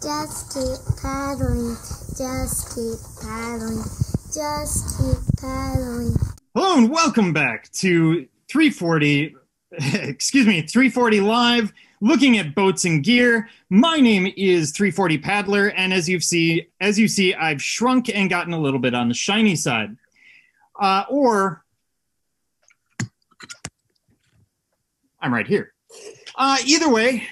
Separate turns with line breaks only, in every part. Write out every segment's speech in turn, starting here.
Just keep paddling. Just keep paddling. Just keep paddling.
Hello and welcome back to 340, 340 Live, looking at boats and gear. My name is 340 Paddler, and as you see, I've shrunk and gotten a little bit on the shiny side. Or I'm right here. Either way,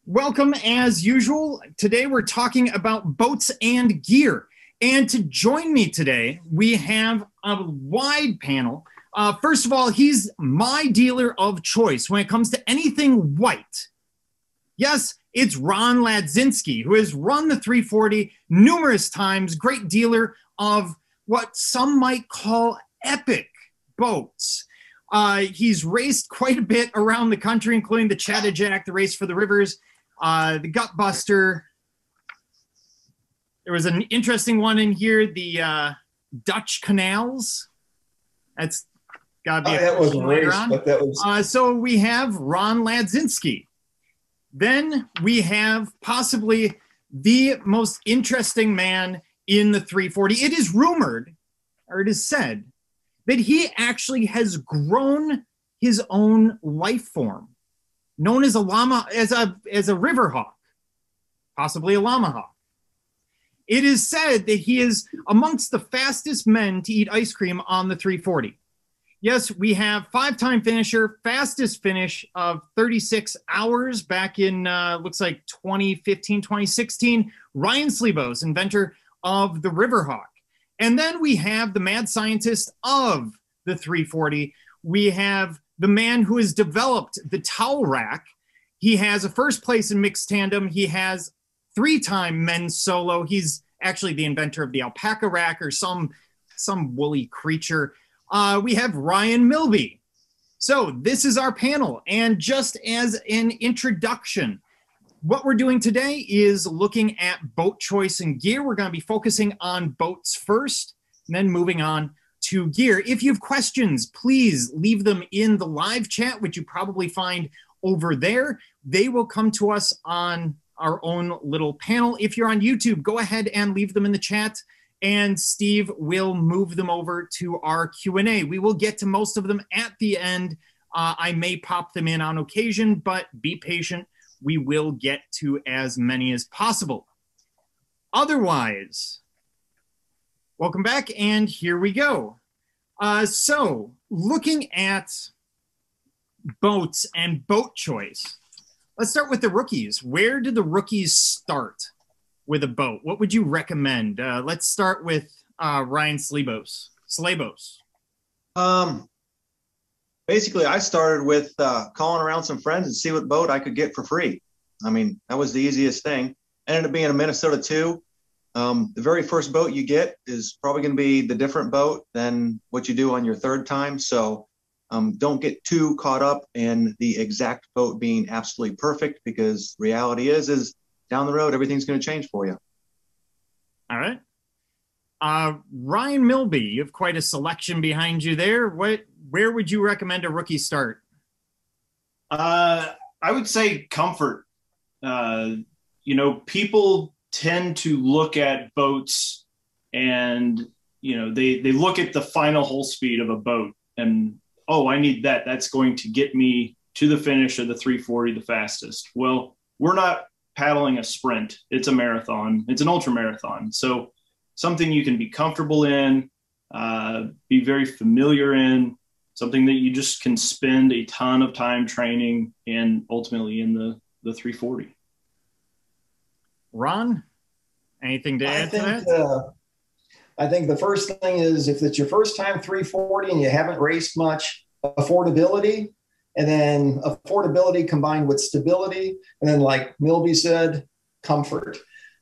welcome as usual. Today we're talking about boats and gear. And to join me today, we have a wide panel. First of all, he's my dealer of choice when it comes to anything white. Yes, it's Ron Ladzinski, who has run the 340 numerous times, great dealer of what some might call epic boats. He's raced quite a bit around the country, including the Chattajack, the Race for the Rivers, the Gutbuster. There was an interesting one in here, the Dutch Canals. That's got to be
that was a race, but that was...
So we have Ron Ladzinski. Then we have possibly the most interesting man in the 340. It is rumored, or it is said, that he actually has grown his own life form, known as a Riverhawk, possibly a Llamahaw. It is said that he is amongst the fastest men to eat ice cream on the 340. Yes, we have five-time finisher, fastest finish of 36 hours back in, looks like 2015, 2016, Ryan Slebos, inventor of the Riverhawk. And then we have the mad scientist of the 340. We have the man who has developed the towel rack. He has a first place in mixed tandem. He has three-time men's solo. He's actually the inventor of the alpaca rack or some woolly creature. We have Ryan Milby. So this is our panel. And just as an introduction, what we're doing today is looking at boat choice and gear. We're going to be focusing on boats first, and then moving on to gear. If you have questions, please leave them in the live chat, which you probably find over there. They will come to us on our own little panel. If you're on YouTube, go ahead and leave them in the chat, and Steve will move them over to our Q&A. We will get to most of them at the end. I may pop them in on occasion, but be patient. We will get to as many as possible. Otherwise, welcome back, and here we go. So, looking at boats and boat choice, let's start with the rookies. Where do the rookies start with a boat? What would you recommend? Let's start with Ryan Slebos.
Basically, I started with calling around some friends and see what boat I could get for free. I mean, that was the easiest thing. Ended up being a Minnesota 2. The very first boat you get is probably going to be the different boat than what you do on your third time. So don't get too caught up in the exact boat being absolutely perfect, because reality is down the road, everything's going to change for you.
All right. Ryan Milby, you have quite a selection behind you there. Where would you recommend a rookie start?
I would say comfort. People tend to look at boats and, they look at the final hull speed of a boat and, oh, I need that. That's going to get me to the finish of the 340 the fastest. Well, we're not paddling a sprint. It's a marathon. It's an ultra marathon. So something you can be comfortable in, be very familiar in, something that you just can spend a ton of time training and ultimately in the 340.
Ron, anything to add to that?
I think the first thing is, if it's your first time 340 and you haven't raced much, affordability, and then affordability combined with stability. And then, like Milby said, comfort.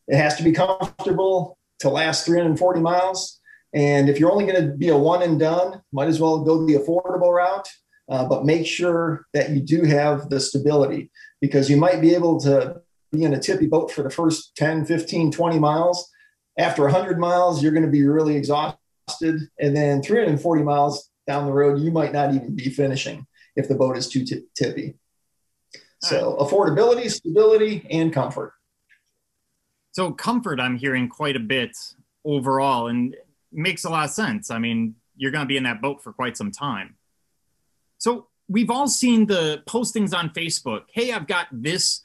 It has to be comfortable to last 340 miles. And if you're only going to be a one and done, might as well go the affordable route, but make sure that you do have the stability, because you might be able to be in a tippy boat for the first 10, 15, 20 miles. After 100 miles, you're going to be really exhausted. And then 340 miles down the road, you might not even be finishing if the boat is too tippy. So affordability, stability, and comfort.
So comfort, I'm hearing quite a bit overall, and makes a lot of sense. I mean, you're going to be in that boat for quite some time. So we've all seen the postings on Facebook. Hey, I've got this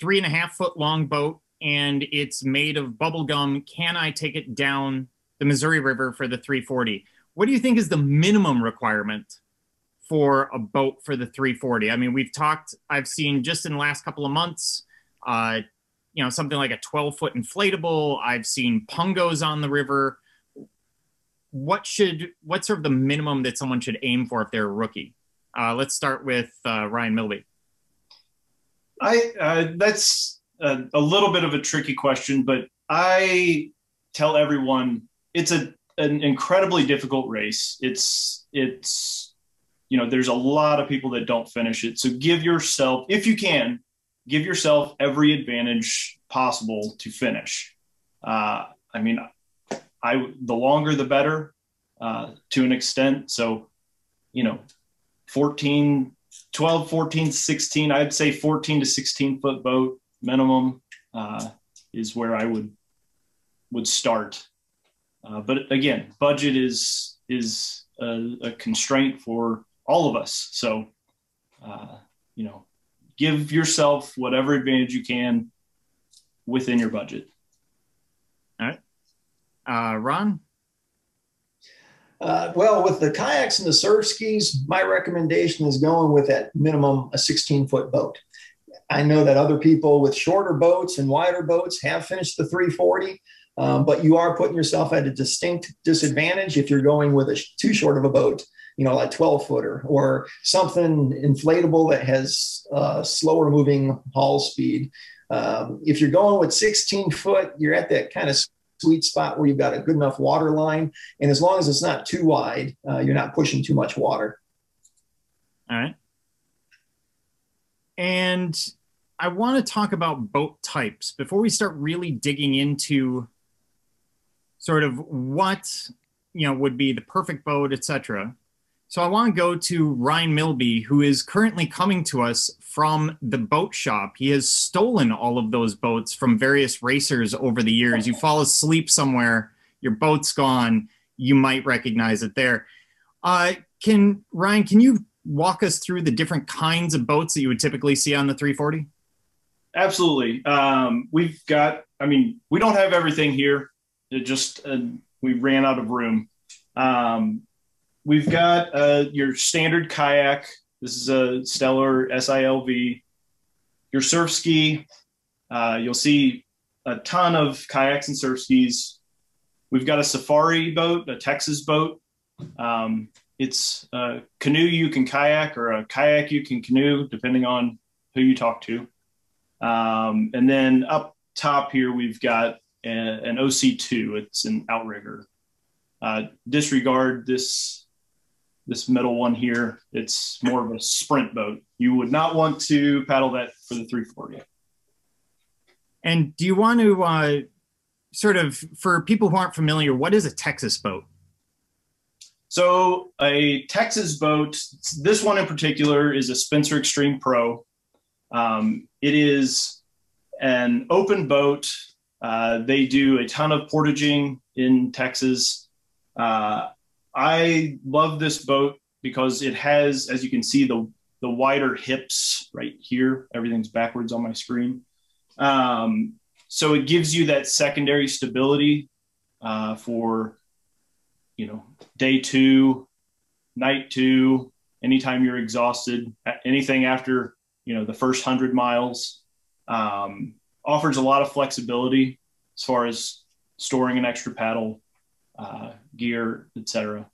3.5 foot long boat and it's made of bubble gum. Can I take it down the Missouri River for the 340? What do you think is the minimum requirement for a boat for the 340? I mean, I've seen just in the last couple of months, something like a 12-foot inflatable. I've seen pungos on the river. What's sort of the minimum that someone should aim for if they're a rookie? Let's start with Ryan Milby.
That's a little bit of a tricky question, but I tell everyone it's an incredibly difficult race. It's there's a lot of people that don't finish it. So give yourself, if you can, give yourself every advantage possible to finish. The longer the better, to an extent. So, 12, 14, 16, I'd say 14 to 16 foot boat minimum is where I would start. But again, budget is a constraint for all of us. So, give yourself whatever advantage you can within your budget.
All right. Ron?
Well, with the kayaks and the SURFSKIS, my recommendation is going with at minimum a 16-foot boat. I know that other people with shorter boats and wider boats have finished the 340, but you are putting yourself at a distinct disadvantage if you're going with too short of a boat, like 12-footer or something inflatable that has slower moving hull speed. If you're going with 16-foot, you're at that kind of sweet spot where you've got a good enough water line. And as long as it's not too wide, you're not pushing too much water.
All right. And I want to talk about boat types before we start really digging into sort of what, would be the perfect boat, etc. So I want to go to Ryan Milby, who is currently coming to us from the boat shop. He has stolen all of those boats from various racers over the years. You fall asleep somewhere, your boat's gone, you might recognize it there. Ryan, can you walk us through the different kinds of boats that you would typically see on the 340?
Absolutely. We don't have everything here. We ran out of room. We've got your standard kayak. This is a Stellar SILV. Your surf ski. You'll see a ton of kayaks and surf skis. We've got a safari boat, a Texas boat. It's a canoe you can kayak or a kayak you can canoe, depending on who you talk to. And then up top here, we've got an OC2. It's an outrigger. Disregard this middle one here. It's more of a sprint boat. You would not want to paddle that for the 340.
And do you want to sort of, for people who aren't familiar, what is a Texas boat?
So a Texas boat, this one in particular is a Spencer Extreme Pro. It is an open boat. They do a ton of portaging in Texas. I love this boat because it has, as you can see, the wider hips right here. Everything's backwards on my screen. So it gives you that secondary stability for, day 2, night 2, anytime you're exhausted, anything after, the first 100 miles. Offers a lot of flexibility as far as storing an extra paddle, gear, etc.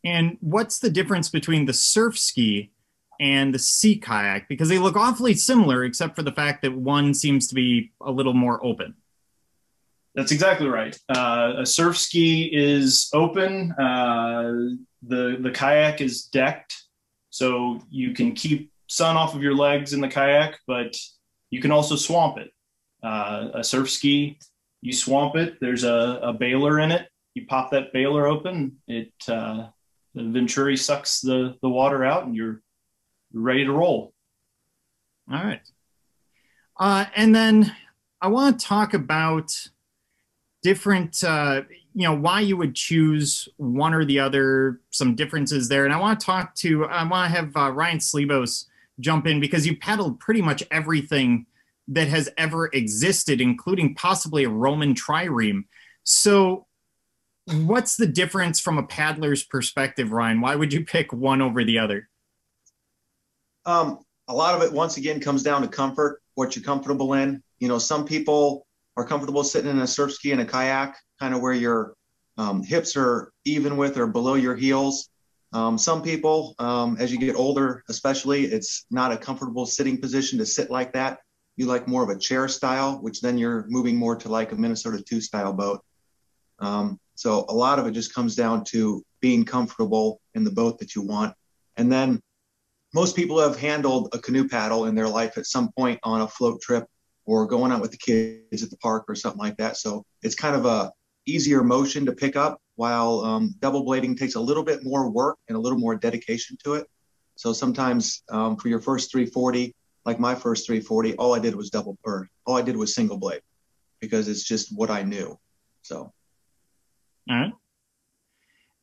And what's the difference between the surf ski and the sea kayak? Because they look awfully similar, except for the fact that one seems to be a little more open.
That's exactly right. A surf ski is open. The kayak is decked, so you can keep sun off of your legs in the kayak, but you can also swamp it. A surf ski, you swamp it. There's a bailer in it. You pop that bailer open. The venturi sucks the water out, and you're ready to roll.
All right. And then I want to talk about different, why you would choose one or the other, some differences there. And I want to have Ryan Slebos jump in, because you paddled pretty much everything that has ever existed, including possibly a Roman trireme. So what's the difference from a paddler's perspective, Ryan? Why would you pick one over the other?
A lot of it, once again, comes down to comfort, what you're comfortable in. Some people are comfortable sitting in a surf ski and a kayak, kind of where your hips are even with or below your heels. Some people, as you get older, especially, it's not a comfortable sitting position to sit like that. You like more of a chair style, which then you're moving more to like a Minnesota 2 style boat. So a lot of it just comes down to being comfortable in the boat that you want. And then most people have handled a canoe paddle in their life at some point on a float trip or going out with the kids at the park or something like that. So it's kind of a easier motion to pick up, while double blading takes a little bit more work and a little more dedication to it. So sometimes for your first 340, like my first 340, all I did was single blade, because it's just what I knew. So.
All right.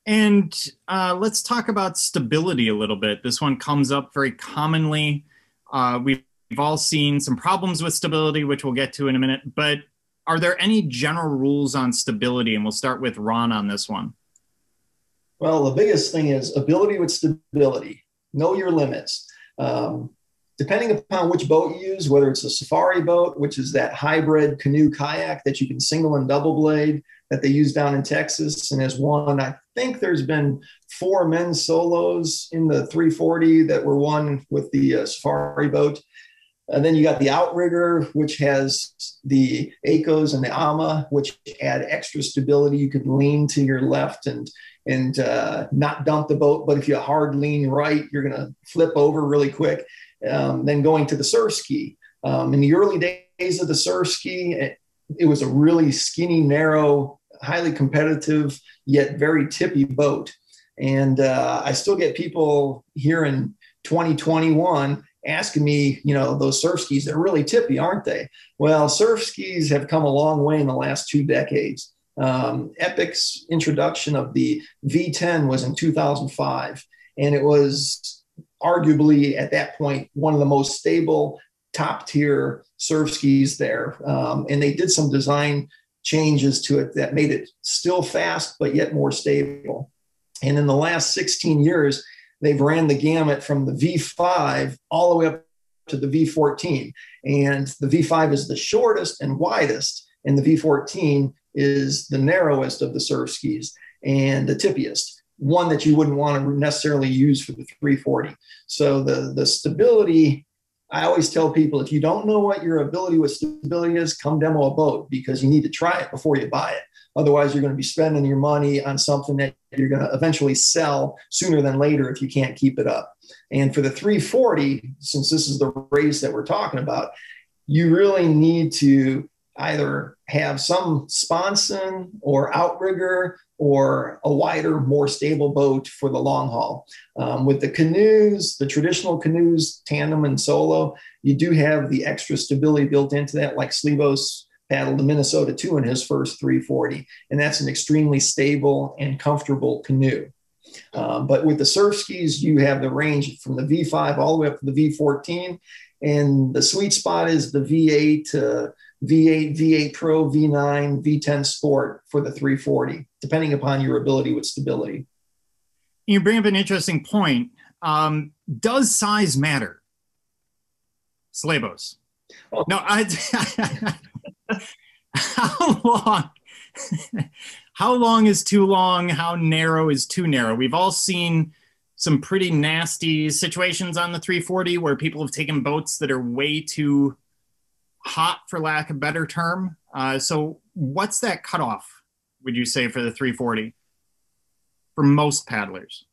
And let's talk about stability a little bit. This one comes up very commonly. We've all seen some problems with stability, which we'll get to in a minute. But are there any general rules on stability? And we'll start with Ron on this one.
Well, the biggest thing is ability with stability. Know your limits. Depending upon which boat you use, whether it's a safari boat, which is that hybrid canoe kayak that you can single and double blade that they use down in Texas, and as one, I think there's been 4 men's solos in the 340 that were won with the safari boat. And then you got the outrigger, which has the ACOs and the AMA, which add extra stability. You could lean to your left and not dump the boat, but if you hard lean right, you're going to flip over really quick. Then going to the SURFSKI. In the early days of the SURFSKI, it was a really skinny, narrow, highly competitive, yet very tippy boat. And I still get people here in 2021 asking me, those surf skis, they're really tippy, aren't they? Well, surf skis have come a long way in the last 2 decades. Epic's introduction of the V10 was in 2005, and it was arguably at that point one of the most stable top tier surf skis there. And they did some design changes to it that made it still fast, but yet more stable. And in the last 16 years, they've ran the gamut from the V5 all the way up to the V14. And the V5 is the shortest and widest, and the V14 is the narrowest of the surf skis and the tippiest, one that you wouldn't want to necessarily use for the 340. So the stability, I always tell people, if you don't know what your ability with stability is, come demo a boat, because you need to try it before you buy it. Otherwise, you're going to be spending your money on something that you're going to eventually sell sooner than later if you can't keep it up. And for the 340, since this is the race that we're talking about, you really need to either have some sponson or outrigger or a wider, more stable boat for the long haul. With the canoes, the traditional canoes, tandem and solo, you do have the extra stability built into that, like Slebos paddled the Minnesota 2 in his first 340, and that's an extremely stable and comfortable canoe. But with the surf skis, you have the range from the V5 all the way up to the V14, and the sweet spot is the V8 to V8, V8 Pro, V9, V10 Sport for the 340, depending upon your ability with stability.
You bring up an interesting point. Does size matter? Slebos. Oh. No, how long is too long? How narrow is too narrow? We've all seen some pretty nasty situations on the 340 where people have taken boats that are way too hot, for lack of a better term. So what's that cutoff, would you say, for the 340 for most paddlers?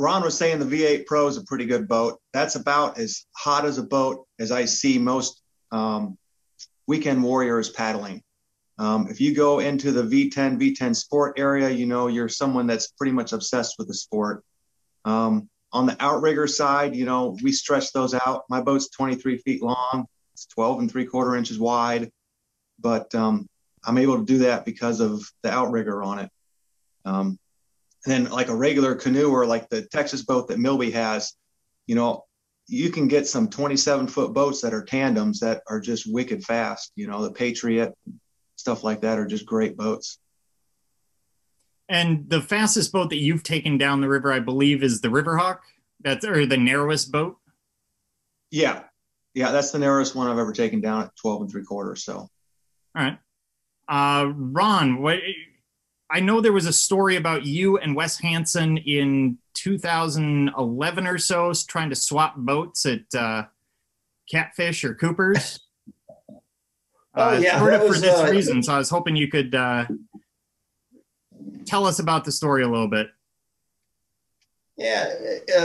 Ron was saying the V8 Pro is a pretty good boat. That's about as hot as a boat as I see most weekend warriors paddling. If you go into the V10 Sport area, you're someone that's pretty much obsessed with the sport. On the outrigger side, you know, we stretch those out. My boat's 23 feet long. It's 12 3/4 inches wide, but I'm able to do that because of the outrigger on it. And then like a regular canoe or like the Texas boat that Milby has, you know, you can get some 27-foot boats that are tandems that are just wicked fast. You know, the Patriot, stuff like that are just great boats.
And the fastest boat that you've taken down the river, I believe, is the Riverhawk. That's or the narrowest boat.
Yeah, that's the narrowest one I've ever taken down at 12 3/4. So,
all right, Ron, what? I know there was a story about you and Wes Hansen in 2011 or so, trying to swap boats at Catfish or Cooper's.
Yeah,
sort of for this reason. So I was hoping you could tell us about the story a little bit.
Yeah,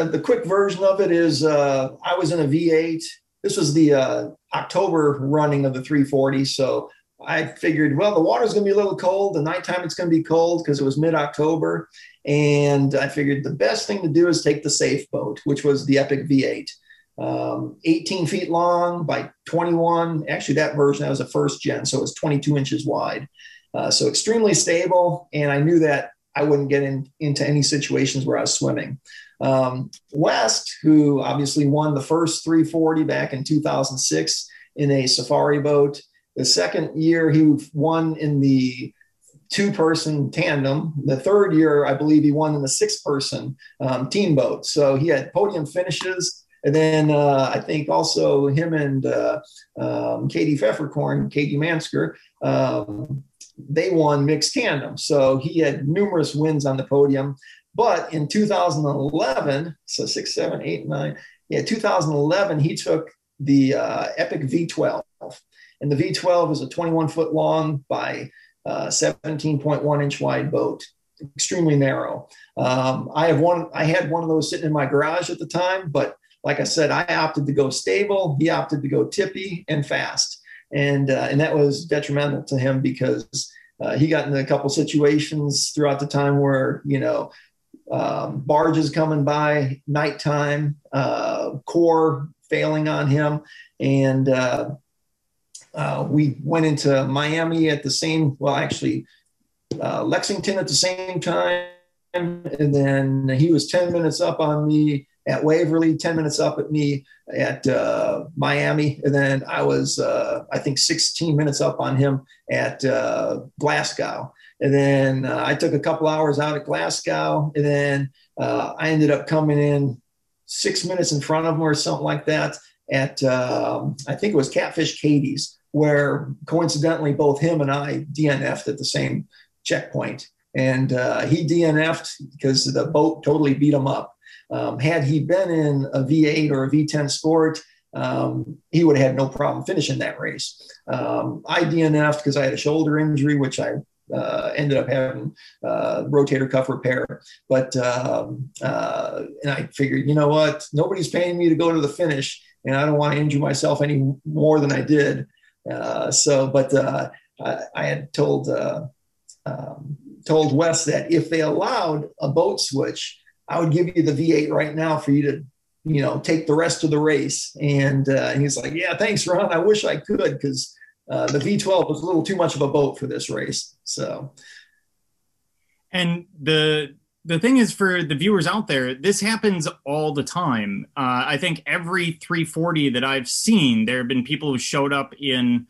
the quick version of it is I was in a V8. This was the October running of the 340. So I figured, well, the water's going to be a little cold. The nighttime it's going to be cold because it was mid-October. And I figured the best thing to do is take the safe boat, which was the Epic V8. 18 feet long by 21. Actually, that version, that was a first gen. So it was 22 inches wide. So extremely stable. And I knew that I wouldn't get into any situations where I was swimming. West, who obviously won the first 340 back in 2006 in a safari boat. The second year he won in the 2-person tandem. The third year, I believe he won in the 6-person team boat. So he had podium finishes. And then I think also him and Katie Pfefferkorn, Katie Mansker, they won mixed tandem. So he had numerous wins on the podium. But in 2011, so 6, 7, 8, 9, 2011, he took the Epic V12. And the V12 is a 21-foot long by 17.1 inch wide boat, extremely narrow. I had one of those sitting in my garage at the time, but like I said, I opted to go stable. He opted to go tippy and fast. And that was detrimental to him because he got in a couple situations throughout the time where, you know, barges coming by nighttime, core failing on him. And we went into Miami at the same, well, actually Lexington at the same time. And then he was 10 minutes up on me at Waverly, 10 minutes up at me at Miami. And then I was, I think, 16 minutes up on him at Glasgow. And then I took a couple hours out at Glasgow. And then I ended up coming in 6 minutes in front of him or something like that at, I think it was Catfish Katie's, where coincidentally both him and I DNF'd at the same checkpoint. And he DNF'd because the boat totally beat him up. Had he been in a V8 or a V10 Sport, he would have had no problem finishing that race. I DNF'd because I had a shoulder injury, which I ended up having rotator cuff repair. But and I figured, you know what? Nobody's paying me to go to the finish, and I don't want to injure myself any more than I did. But I had told Wes that if they allowed a boat switch, I would give you the V8 right now for you to, you know, take the rest of the race. And he's like, yeah, thanks, Ron. I wish I could because the V12 was a little too much of a boat for this race. So,
and the thing is, for the viewers out there, this happens all the time. I think every 340 that I've seen, there have been people who showed up in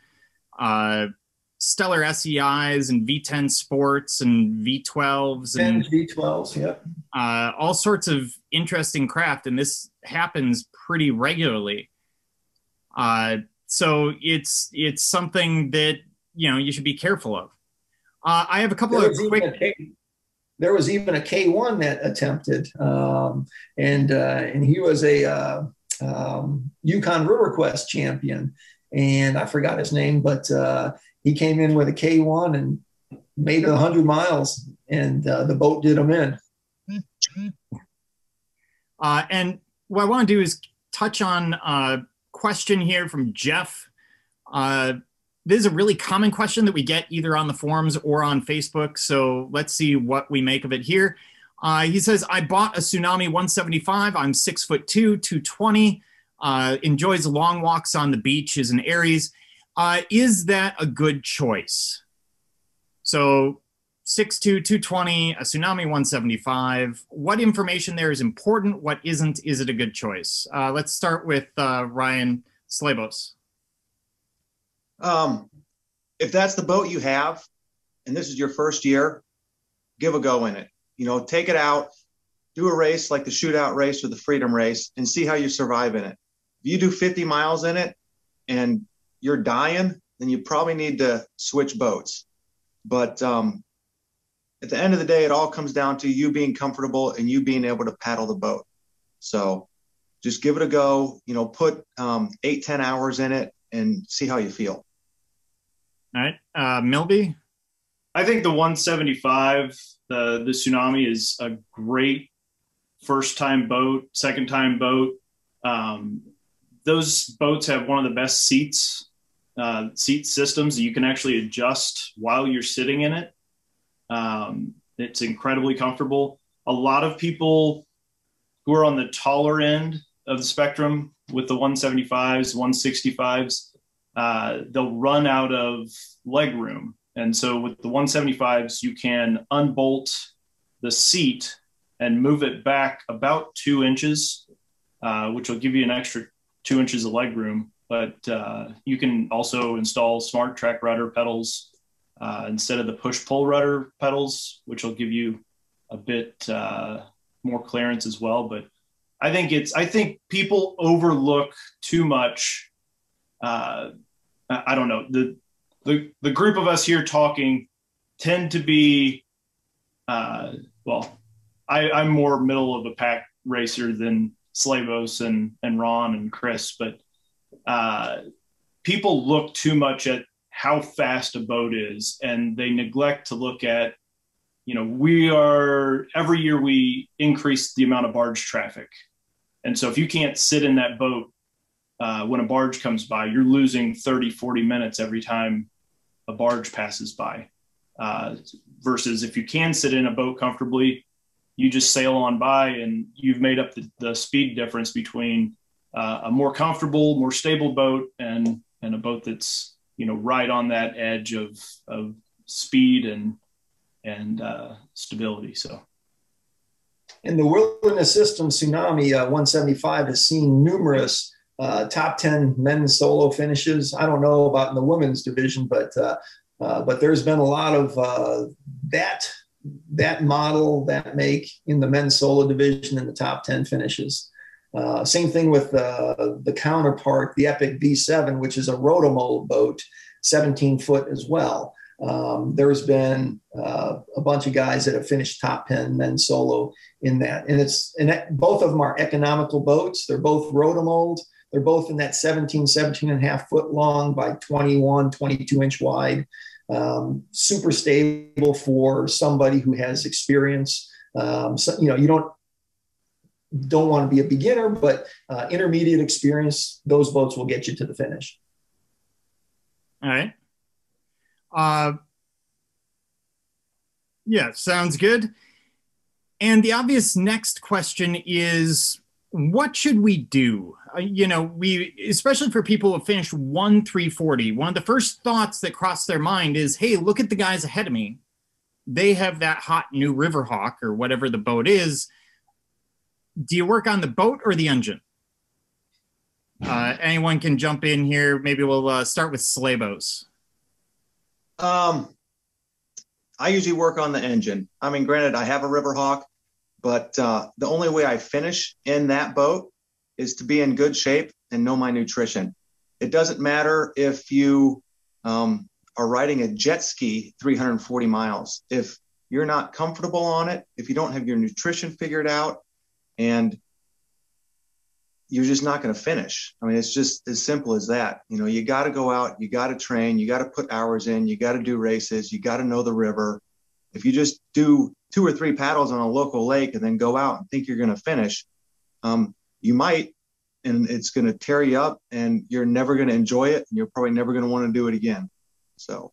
Stellar SEIs and V10 Sports and V12s and
V12s, yep.
All sorts of interesting craft, and this happens pretty regularly. So it's something that, you know, you should be careful of. I have a couple of quick.
There was even a K1 that attempted, and he was a Yukon River Quest champion, and I forgot his name, but he came in with a K1 and made it 100 miles, and the boat did him in.
And what I want to do is touch on a question here from Jeff. This is a really common question that we get either on the forums or on Facebook. So let's see what we make of it here. He says, I bought a Tsunami 175. I'm 6'2", 220. Enjoys long walks on the beach, is an Aries. Is that a good choice? So 6'2", 220, a Tsunami 175. What information there is important? What isn't? Is it a good choice? Let's start with Ryan Slebos.
If that's the boat you have, and this is your first year, give a go in it. You know, take it out, do a race like the shootout race or the freedom race, and see how you survive in it. If you do 50 miles in it and you're dying, then you probably need to switch boats. But at the end of the day, it all comes down to you being comfortable and you being able to paddle the boat. So just give it a go, you know, put 8-10 hours in it and see how you feel.
All right. Milby?
I think the 175, the Tsunami, is a great first-time boat, second-time boat. Those boats have one of the best seat systems that you can actually adjust while you're sitting in it. It's incredibly comfortable. A lot of people who are on the taller end of the spectrum with the 175s, 165s, they'll run out of leg room. And so with the 175s, you can unbolt the seat and move it back about 2 inches, which will give you an extra 2 inches of leg room. But you can also install smart track rudder pedals instead of the push-pull rudder pedals, which will give you a bit more clearance as well. But I think people overlook too much. I don't know. The group of us here talking tend to be, well, I'm more middle of the pack racer than Slebos and Ron and Chris, but people look too much at how fast a boat is, and they neglect to look at, you know, every year we increase the amount of barge traffic. And so if you can't sit in that boat when a barge comes by, you're losing 30, 40 minutes every time a barge passes by. Versus if you can sit in a boat comfortably, you just sail on by and you've made up the speed difference between a more comfortable, more stable boat and a boat that's, you know, right on that edge of speed and stability. So.
In the Wilderness System Tsunami 175 has seen numerous top 10 men's solo finishes. I don't know about in the women's division, but there's been a lot of that model, that make in the men's solo division in the top 10 finishes. Same thing with the counterpart, the Epic V7, which is a rotomold boat, 17 foot as well. There's been a bunch of guys that have finished top 10 men's solo in that. And both of them are economical boats. They're both rotomold. They're both in that 17 and a half foot long by 21, 22 inch wide. Super stable for somebody who has experience. So, you know, you don't want to be a beginner, but intermediate experience, those boats will get you to the finish.
All right. Yeah, sounds good. And the obvious next question is, what should we do? You know, especially for people who have finished 340, one of the first thoughts that cross their mind is, hey, look at the guys ahead of me. They have that hot new Riverhawk or whatever the boat is. Do you work on the boat or the engine? Anyone can jump in here. Maybe we'll start with Slebos.
I usually work on the engine. I mean, granted, I have a Riverhawk, but the only way I finish in that boat is to be in good shape and know my nutrition. It doesn't matter if you are riding a jet ski 340 miles. If you're not comfortable on it, if you don't have your nutrition figured out, and you're just not going to finish. I mean, it's just as simple as that. You know, you got to go out, you got to train, you got to put hours in, you got to do races, you got to know the river. If you just do 2 or 3 paddles on a local lake and then go out and think you're going to finish, you might, and it's going to tear you up and you're never going to enjoy it. And you're probably never going to want to do it again. So,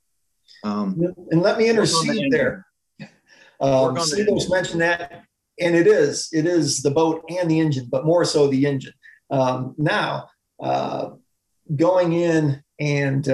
and let me intercede there. Slebos mentioned that and it is the boat and the engine, but more so the engine. Now, going in and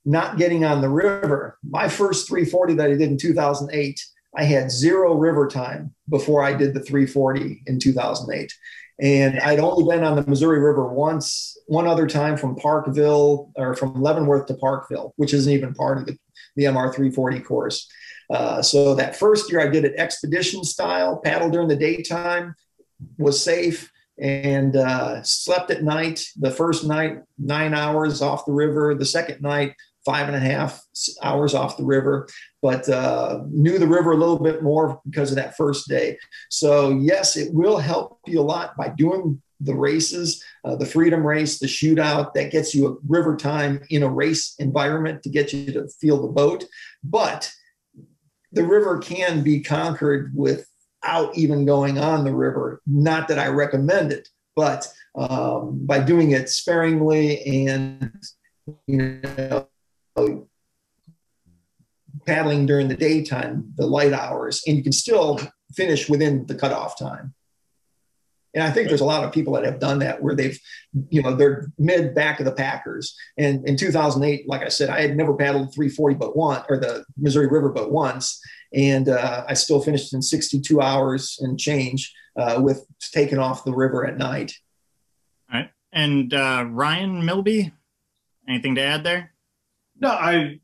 not getting on the river, my first 340 that I did in 2008, I had 0 river time before I did the 340 in 2008. And I'd only been on the Missouri River once, one other time from Parkville, or from Leavenworth to Parkville, which isn't even part of the MR340 course. So that first year I did it expedition style, paddled during the daytime, was safe, and slept at night. The first night, 9 hours off the river. The second night, 5.5 hours off the river, but knew the river a little bit more because of that first day. So yes, it will help you a lot by doing the races, the freedom race, the shootout. That gets you a river time in a race environment to get you to feel the boat. But the river can be conquered without even going on the river. Not that I recommend it, but by doing it sparingly and, you know, paddling during the daytime, the light hours, and you can still finish within the cutoff time. And I think there's a lot of people that have done that, where they've, you know, they're mid back of the packers. And in 2008, like I said, I had never paddled 340 but one, or the Missouri River but once. And I still finished in 62 hours and change with taking off the river at night.
All right. And Ryan, Milby, anything to add there?
No,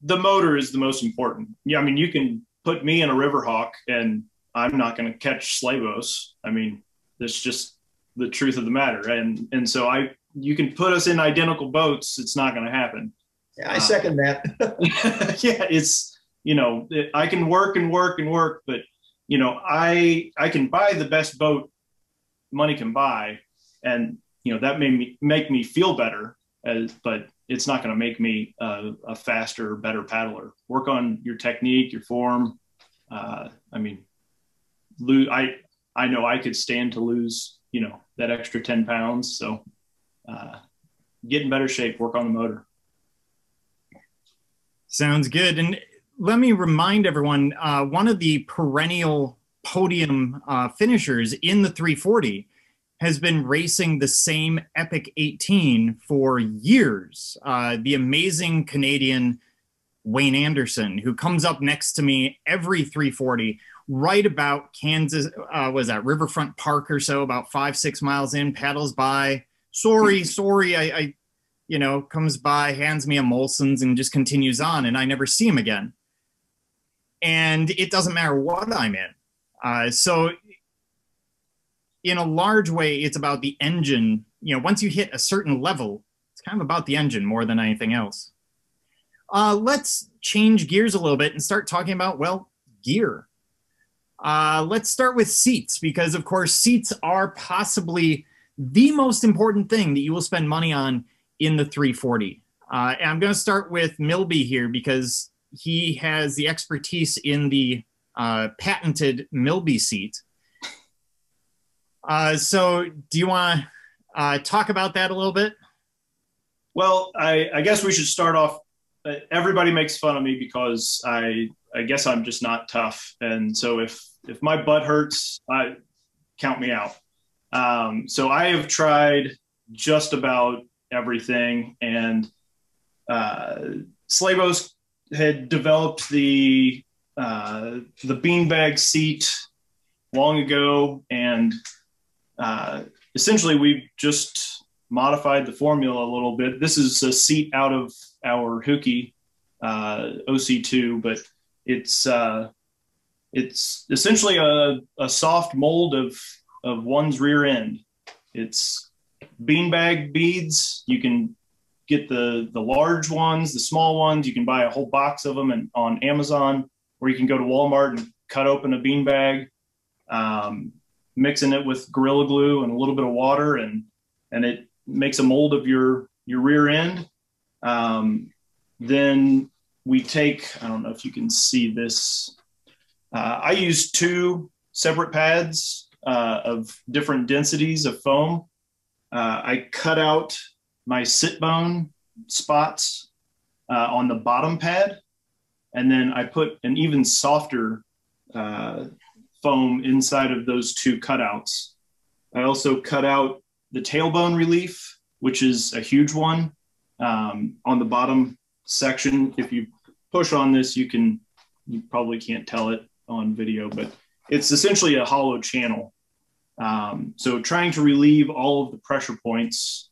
the motor is the most important. Yeah, I mean, you can put me in a Riverhawk and I'm not going to catch Slebos. I mean, that's just the truth of the matter. And so you can put us in identical boats, it's not going to happen.
Yeah, I second that.
Yeah, it's, you know, I can work and work and work, but, you know, I can buy the best boat money can buy, and, you know, that made make me feel better, but it's not going to make me a faster, better paddler. Work on your technique, your form. I mean, I know I could stand to lose, you know, that extra 10 pounds. So get in better shape, work on the motor.
Sounds good. And let me remind everyone, one of the perennial podium finishers in the 340 has been racing the same Epic 18 for years. The amazing Canadian Wayne Anderson, who comes up next to me every 340, right about Kansas, was that Riverfront Park or so, about 5-6 miles in, paddles by, sorry, I you know, comes by, hands me a Molson's and just continues on, and I never see him again. And it doesn't matter what I'm in. So in a large way, it's about the engine. You know, once you hit a certain level, it's kind of about the engine more than anything else. Let's change gears a little bit and start talking about, well, gear. Let's start with seats, because of course seats are possibly the most important thing that you will spend money on in the 340. And I'm going to start with Milby here, because he has the expertise in the patented Milby seat. So do you want to talk about that a little bit?
Well, I guess we should start off. Everybody makes fun of me because I guess I'm just not tough. And so if my butt hurts, count me out. So I have tried just about everything. And Slebos had developed the beanbag seat long ago. And essentially we've just modified the formula a little bit. This is a seat out of our Hookie OC2, but it's essentially a soft mold of one's rear end. It's beanbag beads. You can get the large ones, the small ones. You can buy a whole box of them on Amazon, or you can go to Walmart and cut open a beanbag, mixing it with Gorilla Glue and a little bit of water, and it makes a mold of your rear end. Then we take, I don't know if you can see this. I use 2 separate pads of different densities of foam. I cut out my sit bone spots on the bottom pad, and then I put an even softer foam inside of those two cutouts. I also cut out the tailbone relief, which is a huge one, on the bottom section. If you push on this, you probably can't tell it on video, but it's essentially a hollow channel. So trying to relieve all of the pressure points,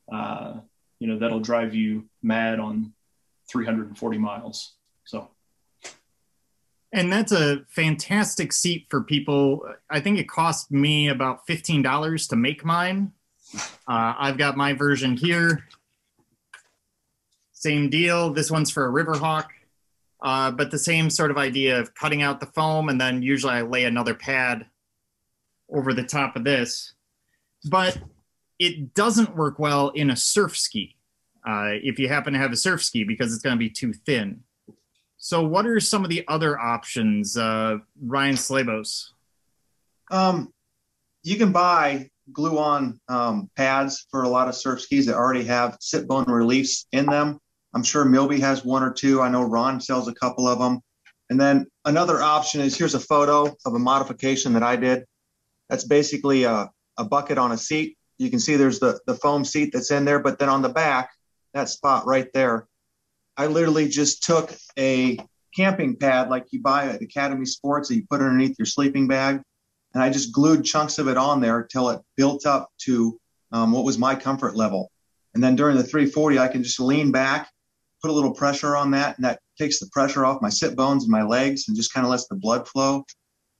that'll drive you mad on 340 miles. So.
And that's a fantastic seat for people. I think it cost me about $15 to make mine. I've got my version here. Same deal. This one's for a Riverhawk, but the same sort of idea of cutting out the foam, and then usually I lay another pad over the top of this. But it doesn't work well in a surf ski if you happen to have a surf ski, because it's going to be too thin. So what are some of the other options, Ryan Slebos?
You can buy glue-on pads for a lot of surf skis that already have sit bone reliefs in them. I'm sure Milby has one or two. I know Ron sells a couple of them. And then another option is, here's a photo of a modification that I did. That's basically a bucket on a seat. You can see there's the foam seat that's in there, but then on the back, that spot right there, I literally just took a camping pad like you buy at Academy Sports that you put underneath your sleeping bag, and I just glued chunks of it on there till it built up to what was my comfort level. And then during the 340, I can just lean back, put a little pressure on that, and that takes the pressure off my sit bones and my legs and just kind of lets the blood flow.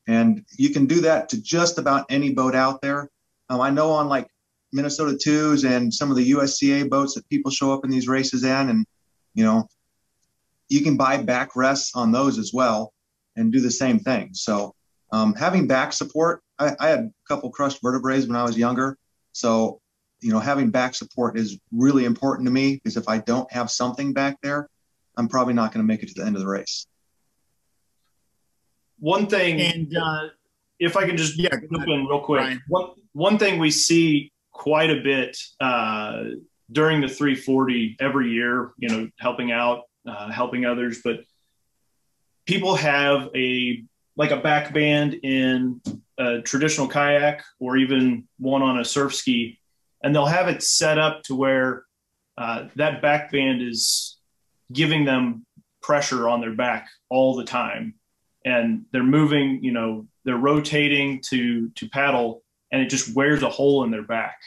And you can do that to just about any boat out there. I know on like Minnesota 2s and some of the USCA boats that people show up in these races in, and you can buy backrests on those as well and do the same thing. So having back support, I had a couple crushed vertebrae when I was younger. So, having back support is really important to me, because if I don't have something back there, I'm probably not going to make it to the end of the race.
One thing, and if I can just jump in real quick, one thing we see quite a bit during the 340 every year, helping out, helping others, but people have a back band in a traditional kayak or even one on a surf ski, and they'll have it set up to where that back band is giving them pressure on their back all the time, and they're moving, they're rotating to paddle, and it just wears a hole in their back.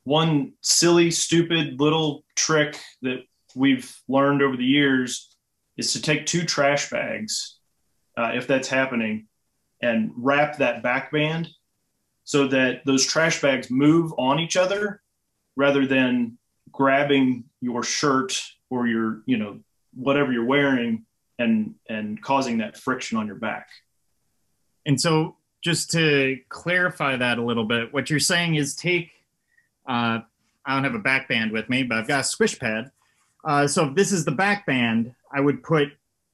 One silly, stupid little trick that we've learned over the years is to take two trash bags, if that's happening, and wrap that back band so that those trash bags move on each other rather than grabbing your shirt or your, whatever you're wearing and causing that friction on your back.
And so just to clarify that a little bit, what you're saying is take, I don't have a back band with me, but I've got a squish pad. So if this is the back band, I would put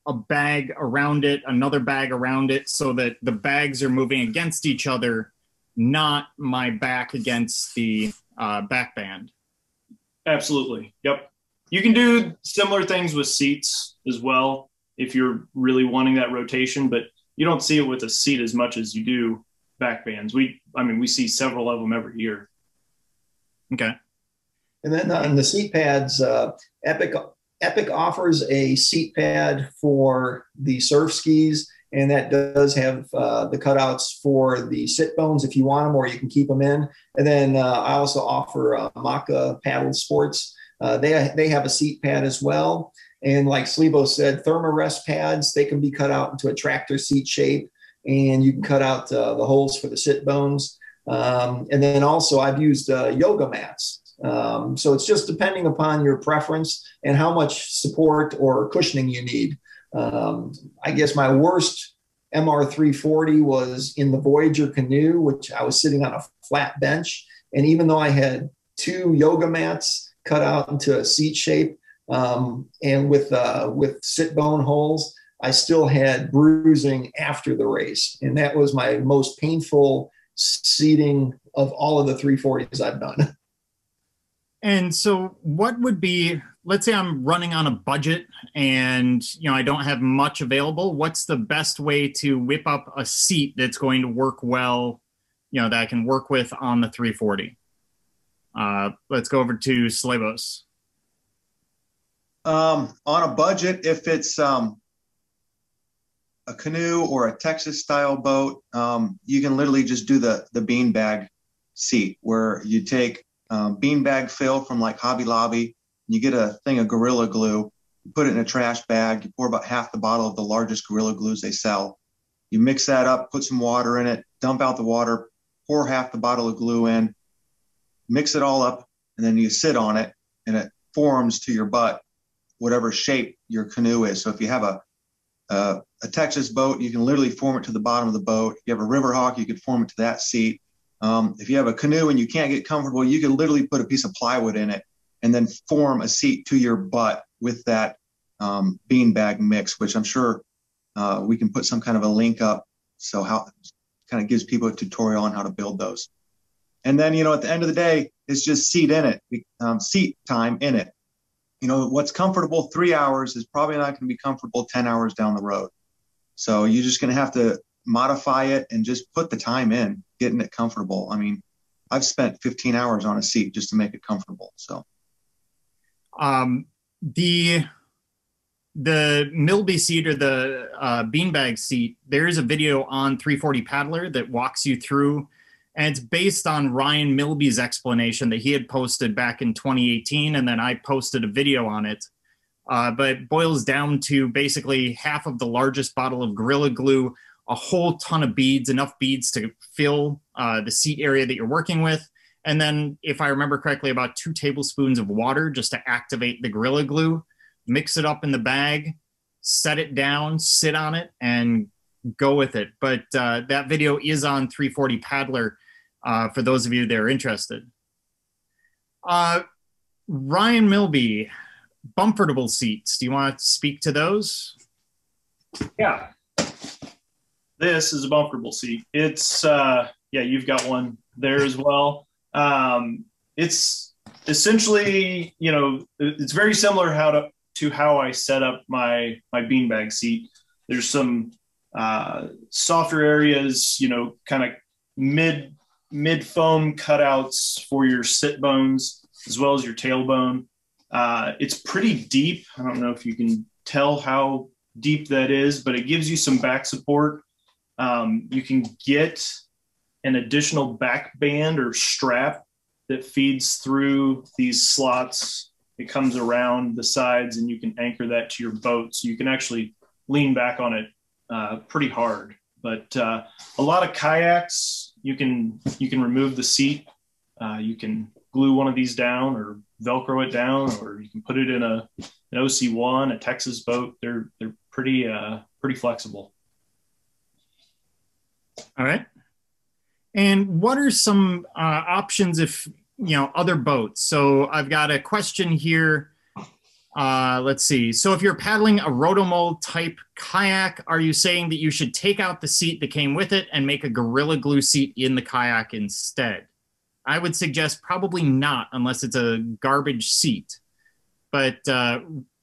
a bag around it, another bag around it, so that the bags are moving against each other, not my back against the back band.
Absolutely. Yep. You can do similar things with seats as well if you're really wanting that rotation, but you don't see it with a seat as much as you do back bands. We see several of them every year.
Okay.
And then on the seat pads, Epic offers a seat pad for the surf skis, and that does have the cutouts for the sit bones if you want them, or you can keep them in. And then I also offer Maka Paddle Sports. They have a seat pad as well. And like Slebos said, Thermarest pads, they can be cut out into a tractor seat shape, and you can cut out the holes for the sit bones. And then also I've used yoga mats. So it's just depending upon your preference and how much support or cushioning you need. I guess my worst MR340 was in the Voyager canoe, which I was sitting on a flat bench. And even though I had two yoga mats cut out into a seat shape, and with sit bone holes, I still had bruising after the race. And that was my most painful seating of all of the 340s I've done.
And so what would be let's say I'm running on a budget and, I don't have much available. What's the best way to whip up a seat that's going to work well, that I can work with on the 340? Let's go over to Slebos.
On a budget, if it's a canoe or a Texas style boat, you can literally just do the beanbag seat, where you take beanbag fill from like Hobby Lobby. You get a thing of Gorilla Glue, you put it in a trash bag, you pour about half the bottle of the largest Gorilla Glues they sell. You mix that up, put some water in it, dump out the water, pour half the bottle of glue in, mix it all up, and then you sit on it, and it forms to your butt whatever shape your canoe is. So if you have a Texas boat, you can literally form it to the bottom of the boat. If you have a Riverhawk, you could form it to that seat. If you have a canoe and you can't get comfortable, you can literally put a piece of plywood in it and then form a seat to your butt with that beanbag mix, which I'm sure we can put some kind of a link up. So how kind of gives people a tutorial on how to build those. And then, at the end of the day, it's just seat time in it. What's comfortable 3 hours is probably not going to be comfortable 10 hours down the road. So you're just going to have to modify it and just put the time in, getting it comfortable. I mean, I've spent 15 hours on a seat just to make it comfortable. So
the Milby seat, or the beanbag seat, there's a video on 340 Paddler that walks you through, and it's based on Ryan Milby's explanation that he had posted back in 2018, and then I posted a video on it. But it boils down to basically half of the largest bottle of Gorilla Glue, a whole ton of beads, enough beads to fill the seat area that you're working with. And then, if I remember correctly, about 2 tablespoons of water just to activate the Gorilla Glue. Mix it up in the bag, set it down, sit on it, and go with it. But that video is on 340 Paddler for those of you that are interested. Ryan Milby, Bumfortable seats. Do you want to speak to those?
Yeah. This is a Bumfortable seat. It's, you've got one there as well. It's essentially, it's very similar to how I set up my beanbag seat. There's some softer areas, kind of mid foam cutouts for your sit bones as well as your tailbone. It's pretty deep. I don't know if you can tell how deep that is, but it gives you some back support. You can get an additional back band or strap that feeds through these slots. It comes around the sides, and you can anchor that to your boat. So you can actually lean back on it pretty hard. But a lot of kayaks, you can remove the seat. You can glue one of these down or Velcro it down, or you can put it in an OC1, a Texas boat. They're pretty flexible.
All right. And what are some options if, other boats? So I've got a question here. Let's see. So if you're paddling a rotomold type kayak, are you saying that you should take out the seat that came with it and make a Gorilla Glue seat in the kayak instead? I would suggest probably not, unless it's a garbage seat. But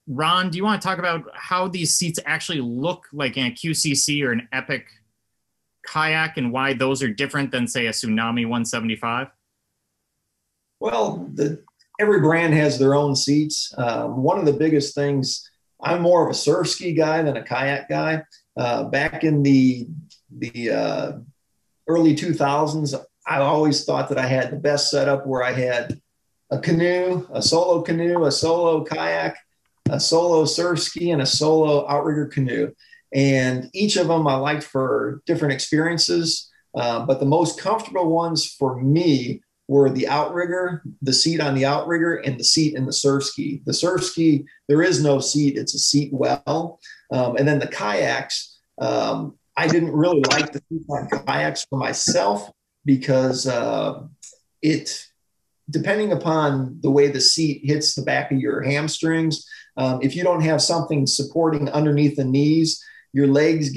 Ron, do you want to talk about how these seats actually look like in a QCC or an Epic kayak, and why those are different than, say, a Tsunami 175?
Well, every brand has their own seats. One of the biggest things, I'm more of a SURFSKI guy than a kayak guy. Back in the early 2000s, I always thought that I had the best setup, where I had a canoe, a solo kayak, a solo SURFSKI, and a solo outrigger canoe. And each of them I liked for different experiences. But the most comfortable ones for me were the outrigger, the seat on the outrigger, and the seat in the SURFSKI. The SURFSKI, there is no seat, it's a seat well. And then the kayaks, I didn't really like the seats on kayaks for myself, because depending upon the way the seat hits the back of your hamstrings, if you don't have something supporting underneath the knees, your legs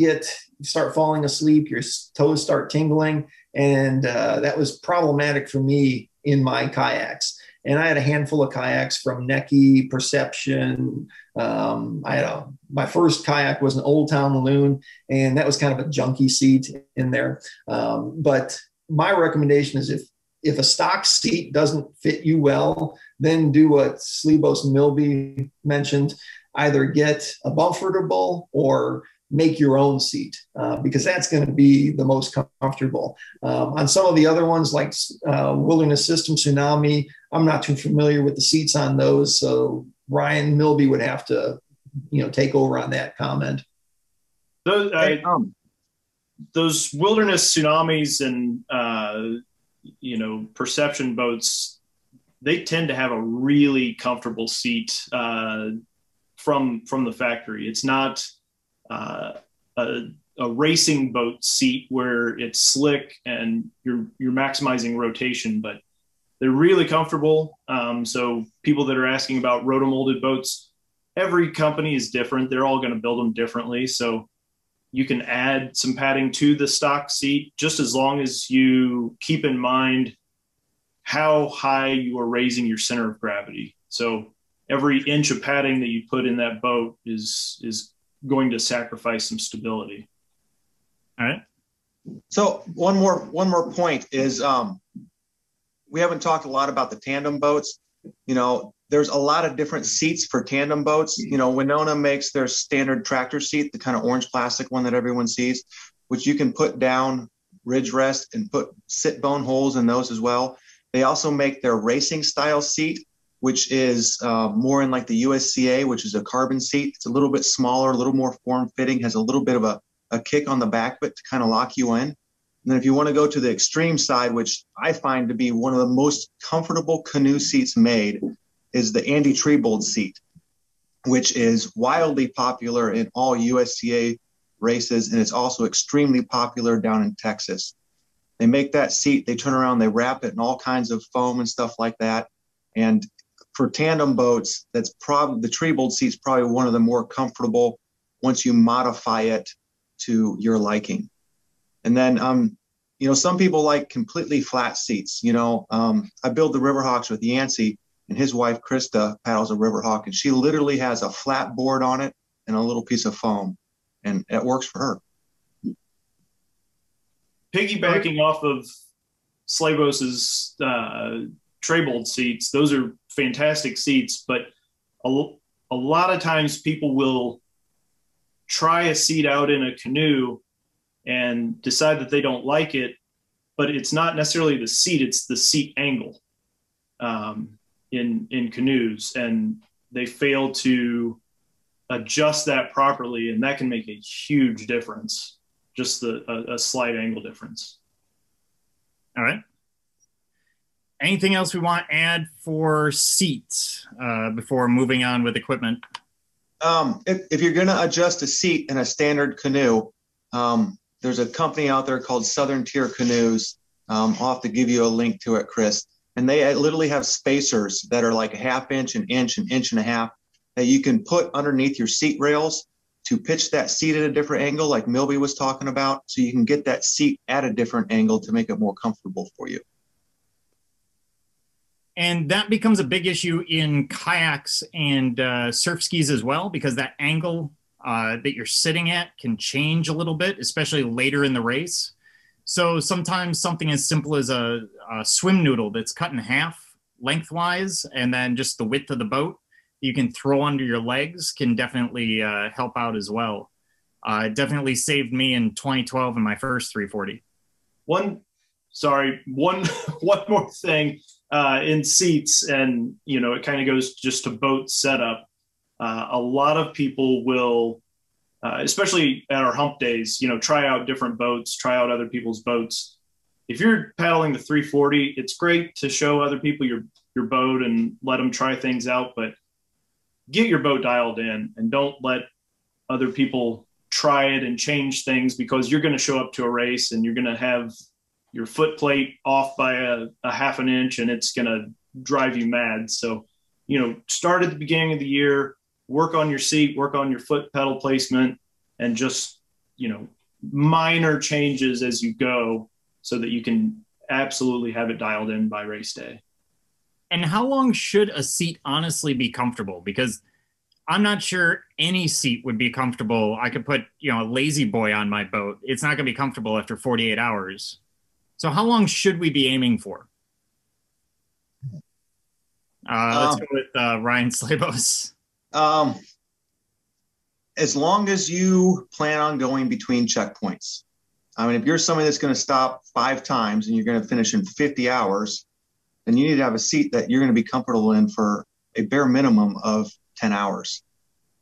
start falling asleep, your toes start tingling. And that was problematic for me in my kayaks. And I had a handful of kayaks from Necky, Perception. My first kayak was an Old Town Loon, and that was kind of a junky seat in there. But my recommendation is if a stock seat doesn't fit you well, then do what Slebos and Milby mentioned. Either get a Bumfortable or make your own seat, because that's going to be the most comfortable. On some of the other ones, like Wilderness System, Tsunami, I'm not too familiar with the seats on those. So Ryan Milby would have to, take over on that comment.
Those Wilderness Tsunamis and, Perception boats, they tend to have a really comfortable seat from the factory. It's not a racing boat seat where it's slick and you're maximizing rotation, but they're really comfortable. So people that are asking about rotomolded boats, every company is different. They're all going to build them differently. So you can add some padding to the stock seat, just as long as you keep in mind how high you are raising your center of gravity. So every inch of padding that you put in that boat is going to sacrifice some stability.
All right.
So one more point is we haven't talked a lot about the tandem boats. There's a lot of different seats for tandem boats. Winona makes their standard tractor seat, the kind of orange plastic one that everyone sees, which you can put down ridge rest and put sit bone holes in those as well. They also make their racing style seat, which is more in like the USCA, which is a carbon seat. It's a little bit smaller, a little more form fitting, has a little bit of a kick on the back of it to kind of lock you in. And then if you want to go to the extreme side, which I find to be one of the most comfortable canoe seats made, is the Andy Trebold seat, which is wildly popular in all USCA races, and it's also extremely popular down in Texas. They make that seat, they turn around, they wrap it in all kinds of foam and stuff like that. And for tandem boats, that's probably the Trebold seat's probably one of the more comfortable once you modify it to your liking. And then, some people like completely flat seats. I build the Riverhawks with Yancey, and his wife, Krista, paddles a Riverhawk, and she literally has a flat board on it and a little piece of foam, and it works for her.
Piggybacking off of Slebos's Trebold seats, those are fantastic seats, but a lot of times people will try a seat out in a canoe and decide that they don't like it, but it's not necessarily the seat, it's the seat angle in canoes, and they fail to adjust that properly, and that can make a huge difference, just a slight angle difference.
All right. Anything else we want to add for seats before moving on with equipment?
If you're going to adjust a seat in a standard canoe, there's a company out there called Southern Tier Canoes. I'll have to give you a link to it, Chris. And they literally have spacers that are like a half inch, an inch and a half that you can put underneath your seat rails to pitch that seat at a different angle, like Milby was talking about, so you can get that seat at a different angle to make it more comfortable for you.
And that becomes a big issue in kayaks and surf skis as well, because that angle that you're sitting at can change a little bit, especially later in the race. So sometimes something as simple as a swim noodle that's cut in half lengthwise, and then just the width of the boat you can throw under your legs can definitely help out as well. It definitely saved me in 2012 in my first 340. One
more thing in seats, and it kind of goes just to boat setup. A lot of people will, especially at our hump days, try out different boats, try out other people's boats. If you're paddling the 340, it's great to show other people your boat and let them try things out, but get your boat dialed in and don't let other people try it and change things, because you're going to show up to a race and you're going to have your foot plate off by a half an inch, and it's going to drive you mad. So, start at the beginning of the year, work on your seat, work on your foot pedal placement, and just, minor changes as you go so that you can absolutely have it dialed in by race day.
And how long should a seat honestly be comfortable? Because I'm not sure any seat would be comfortable. I could put, a lazy boy on my boat. It's not going to be comfortable after 48 hours. So how long should we be aiming for? Let's go with Ryan Slebos.
As long as you plan on going between checkpoints. I mean, if you're somebody that's going to stop 5 times and you're going to finish in 50 hours, then you need to have a seat that you're going to be comfortable in for a bare minimum of 10 hours.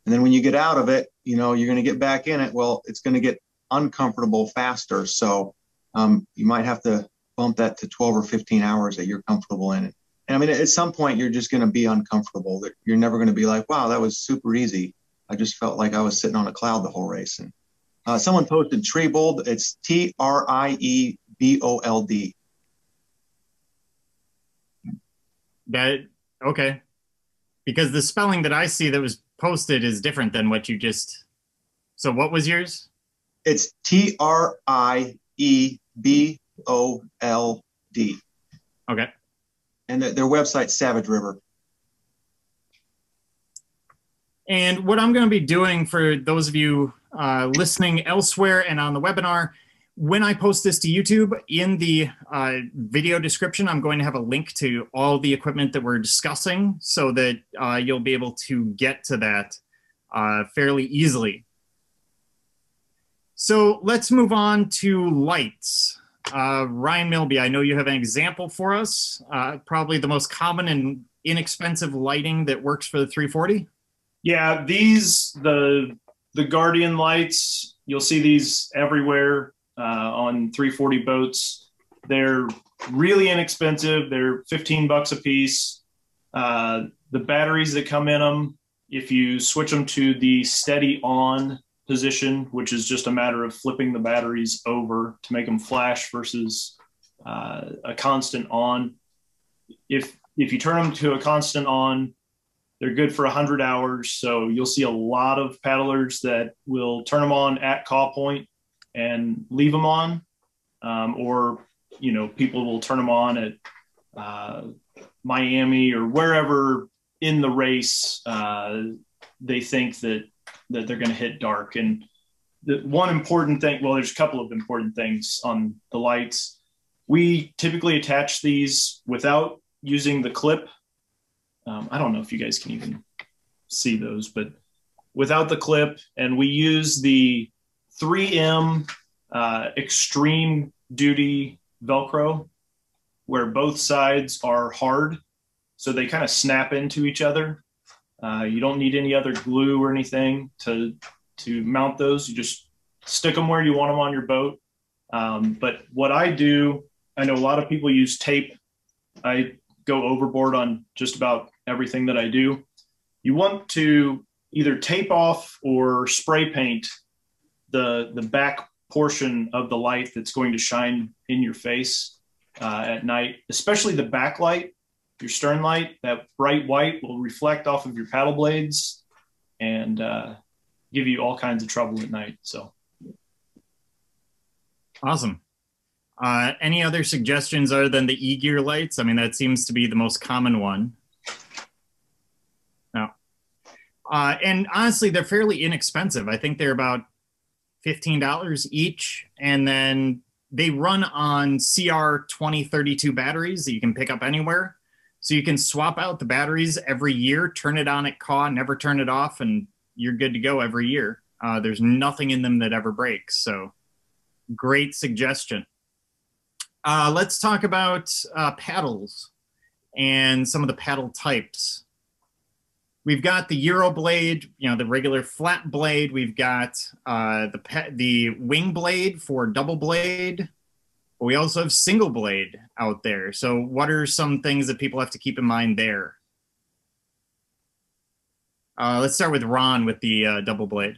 And then when you get out of it, you're going to get back in it. Well, it's going to get uncomfortable faster. So you might have to bump that to 12 or 15 hours that you're comfortable in it. And I mean, at some point, you're just going to be uncomfortable. You're never going to be like, wow, that was super easy. I just felt like I was sitting on a cloud the whole race. And someone posted Triebold. It's Triebold.
Okay. Because the spelling that I see that was posted is different than what you just. So what was yours?
It's Triebold.
Okay.
And their website's Savage River.
And what I'm going to be doing for those of you listening elsewhere and on the webinar, when I post this to YouTube, in the video description, I'm going to have a link to all the equipment that we're discussing so that you'll be able to get to that fairly easily. So let's move on to lights. Ryan Milby, I know you have an example for us, probably the most common and inexpensive lighting that works for the 340.
Yeah, the Guardian lights, you'll see these everywhere on 340 boats. They're really inexpensive. They're $15 a piece. The batteries that come in them, if you switch them to the steady on position, which is just a matter of flipping the batteries over to make them flash versus a constant on. If you turn them to a constant on, they're good for 100 hours. So you'll see a lot of paddlers that will turn them on at call point and leave them on. Or, people will turn them on at Miami or wherever in the race they think that they're going to hit dark. And the one important thing, well, there's a couple of important things on the lights. We typically attach these without using the clip. I don't know if you guys can even see those, but without the clip, and we use the 3M extreme duty Velcro, where both sides are hard, so they kind of snap into each other. You don't need any other glue or anything to mount those. You just stick them where you want them on your boat. But what I do, I know a lot of people use tape. I go overboard on just about everything that I do. You want to either tape off or spray paint the back portion of the light that's going to shine in your face at night, especially the backlight. Your stern light, that bright white will reflect off of your paddle blades and give you all kinds of trouble at night. So
awesome. Any other suggestions other than the e-gear lights? I mean, that seems to be the most common one. No. And honestly, they're fairly inexpensive. I think they're about $15 each. And then they run on CR 2032 batteries that you can pick up anywhere. So you can swap out the batteries every year, turn it on at caw, never turn it off, and you're good to go every year. There's nothing in them that ever breaks. So great suggestion. Let's talk about paddles and some of the paddle types. We've got the Euro blade, the regular flat blade. We've got the wing blade for double blade. But we also have single blade out there. So what are some things that people have to keep in mind there? Let's start with Ron with the double blade.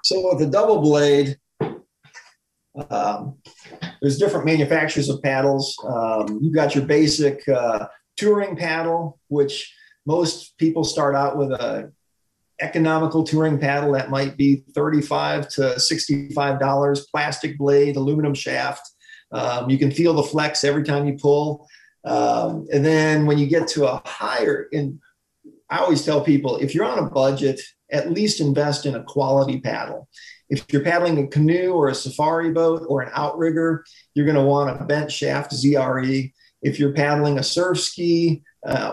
So with the double blade, there's different manufacturers of paddles. You've got your basic touring paddle, which most people start out with a economical touring paddle that might be $35 to $65, plastic blade, aluminum shaft. You can feel the flex every time you pull. And then when you get to a higher, and I always tell people, if you're on a budget, at least invest in a quality paddle. If you're paddling a canoe or a safari boat or an outrigger, you're going to want a bent shaft ZRE. If you're paddling a surf ski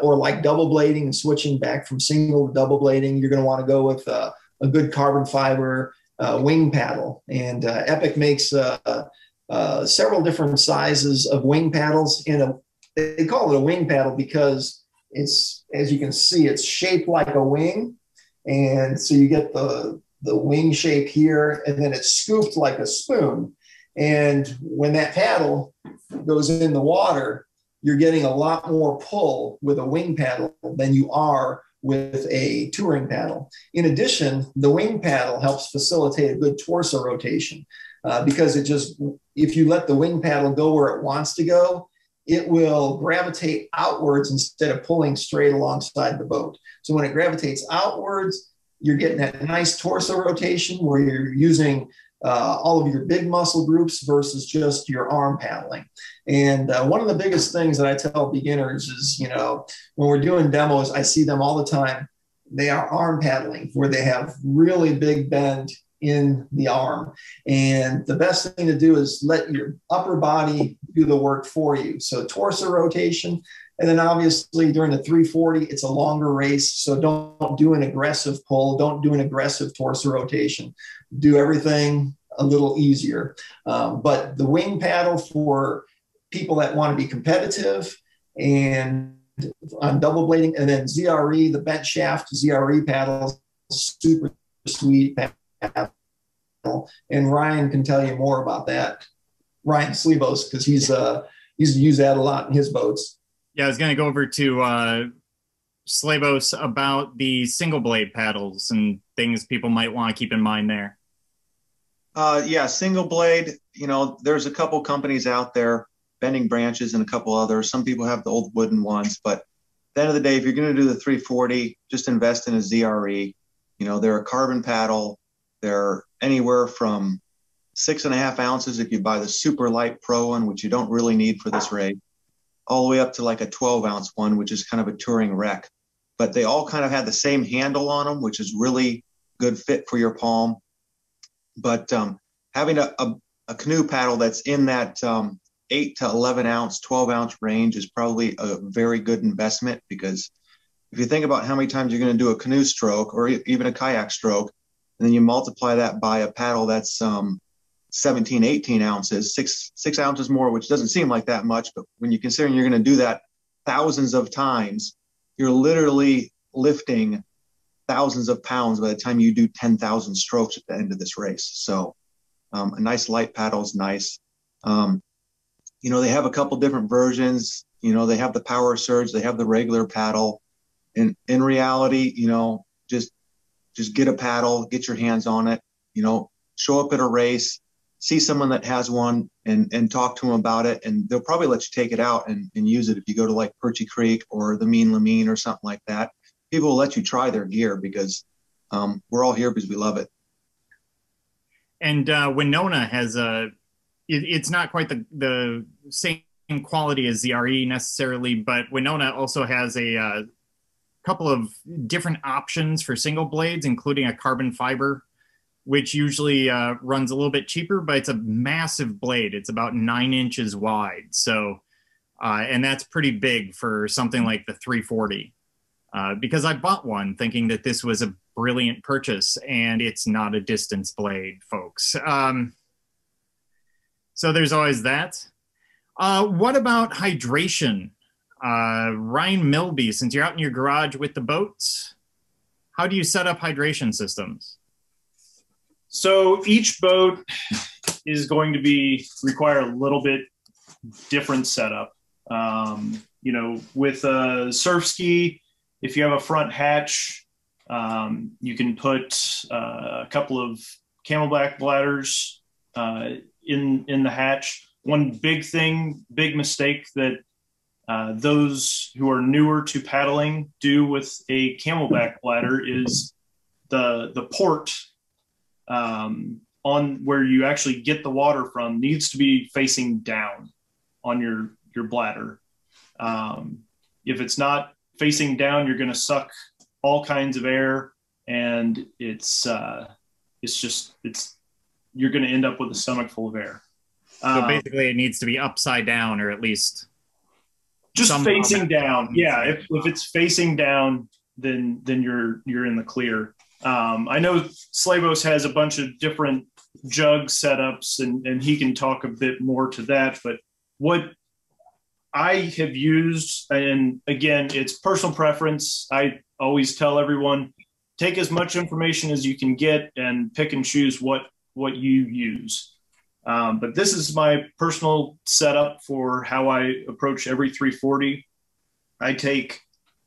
or like double blading and switching back from single to double blading, you're going to want to go with a good carbon fiber wing paddle. And Epic makes several different sizes of wing paddles. They call it a wing paddle because it's, as you can see, it's shaped like a wing. And so you get the wing shape here, and then it's scooped like a spoon. And when that paddle goes in the water, you're getting a lot more pull with a wing paddle than you are with a touring paddle. In addition, the wing paddle helps facilitate a good torso rotation because if you let the wing paddle go where it wants to go, it will gravitate outwards instead of pulling straight alongside the boat. So when it gravitates outwards, you're getting that nice torso rotation where you're using all of your big muscle groups versus just your arm paddling. And one of the biggest things that I tell beginners is, when we're doing demos, I see them all the time. They are arm paddling where they have really big bend in the arm. And the best thing to do is let your upper body do the work for you. So torso rotation. And then obviously during the 340, it's a longer race. So don't do an aggressive pull. Don't do an aggressive torso rotation. Do everything a little easier. But the wing paddle for people that want to be competitive and on double blading, and then ZRE, the bent shaft ZRE paddles, super sweet paddle. And Ryan can tell you more about that. Ryan Slebos, because he's used that a lot in his boats.
Yeah, I was going to go over to Slebos about the single blade paddles and things people might want to keep in mind there.
Yeah, single blade, there's a couple companies out there, Bending Branches and a couple others. Some people have the old wooden ones, but at the end of the day, if you're going to do the 340, just invest in a ZRE. They're a carbon paddle. They're anywhere from 6.5 ounces if you buy the super light pro one, which you don't really need for this race, all the way up to like a 12-ounce one, which is kind of a touring wreck. But they all kind of have the same handle on them, which is really good fit for your palm. But having a canoe paddle that's in that 8 to 11 ounce, 12-ounce range is probably a very good investment, because if you think about how many times you're going to do a canoe stroke or even a kayak stroke, and then you multiply that by a paddle that's 17, 18 ounces, six ounces more, which doesn't seem like that much, but when you're considering you're going to do that thousands of times, you're literally lifting thousands of pounds by the time you do 10,000 strokes at the end of this race. So a nice light paddle is nice. They have a couple different versions. They have the Power Surge, they have the regular paddle. And in reality, just get a paddle, get your hands on it, show up at a race, see someone that has one and talk to them about it. And they'll probably let you take it out and use it if you go to like Perchy Creek or the Mean Lamine or something like that. People will let you try their gear because we're all here because we love it.
And Winona has it's not quite the same quality as ZRE necessarily, but Winona also has a couple of different options for single blades, including a carbon fiber, which usually runs a little bit cheaper, but it's a massive blade. It's about 9 inches wide. So, and that's pretty big for something like the 340. Because I bought one thinking that this was a brilliant purchase, and it's not a distance blade, folks. So there's always that. What about hydration? Ryan Milby, since you're out in your garage with the boats, how do you set up hydration systems?
So each boat is going to require a little bit different setup. With a surf ski, if you have a front hatch, you can put a couple of Camelback bladders in the hatch. One big mistake that those who are newer to paddling do with a Camelback bladder is the port on where you actually get the water from needs to be facing down on your bladder. If it's not facing down, you're going to suck all kinds of air, and you're going to end up with a stomach full of air.
So basically it needs to be upside down, or at least
just facing down. Yeah. If it's facing down, then you're in the clear. I know Slebos has a bunch of different jug setups, and he can talk a bit more to that, but what I have used, and again, it's personal preference. I always tell everyone, take as much information as you can get and pick and choose what you use. But this is my personal setup for how I approach every 340. I take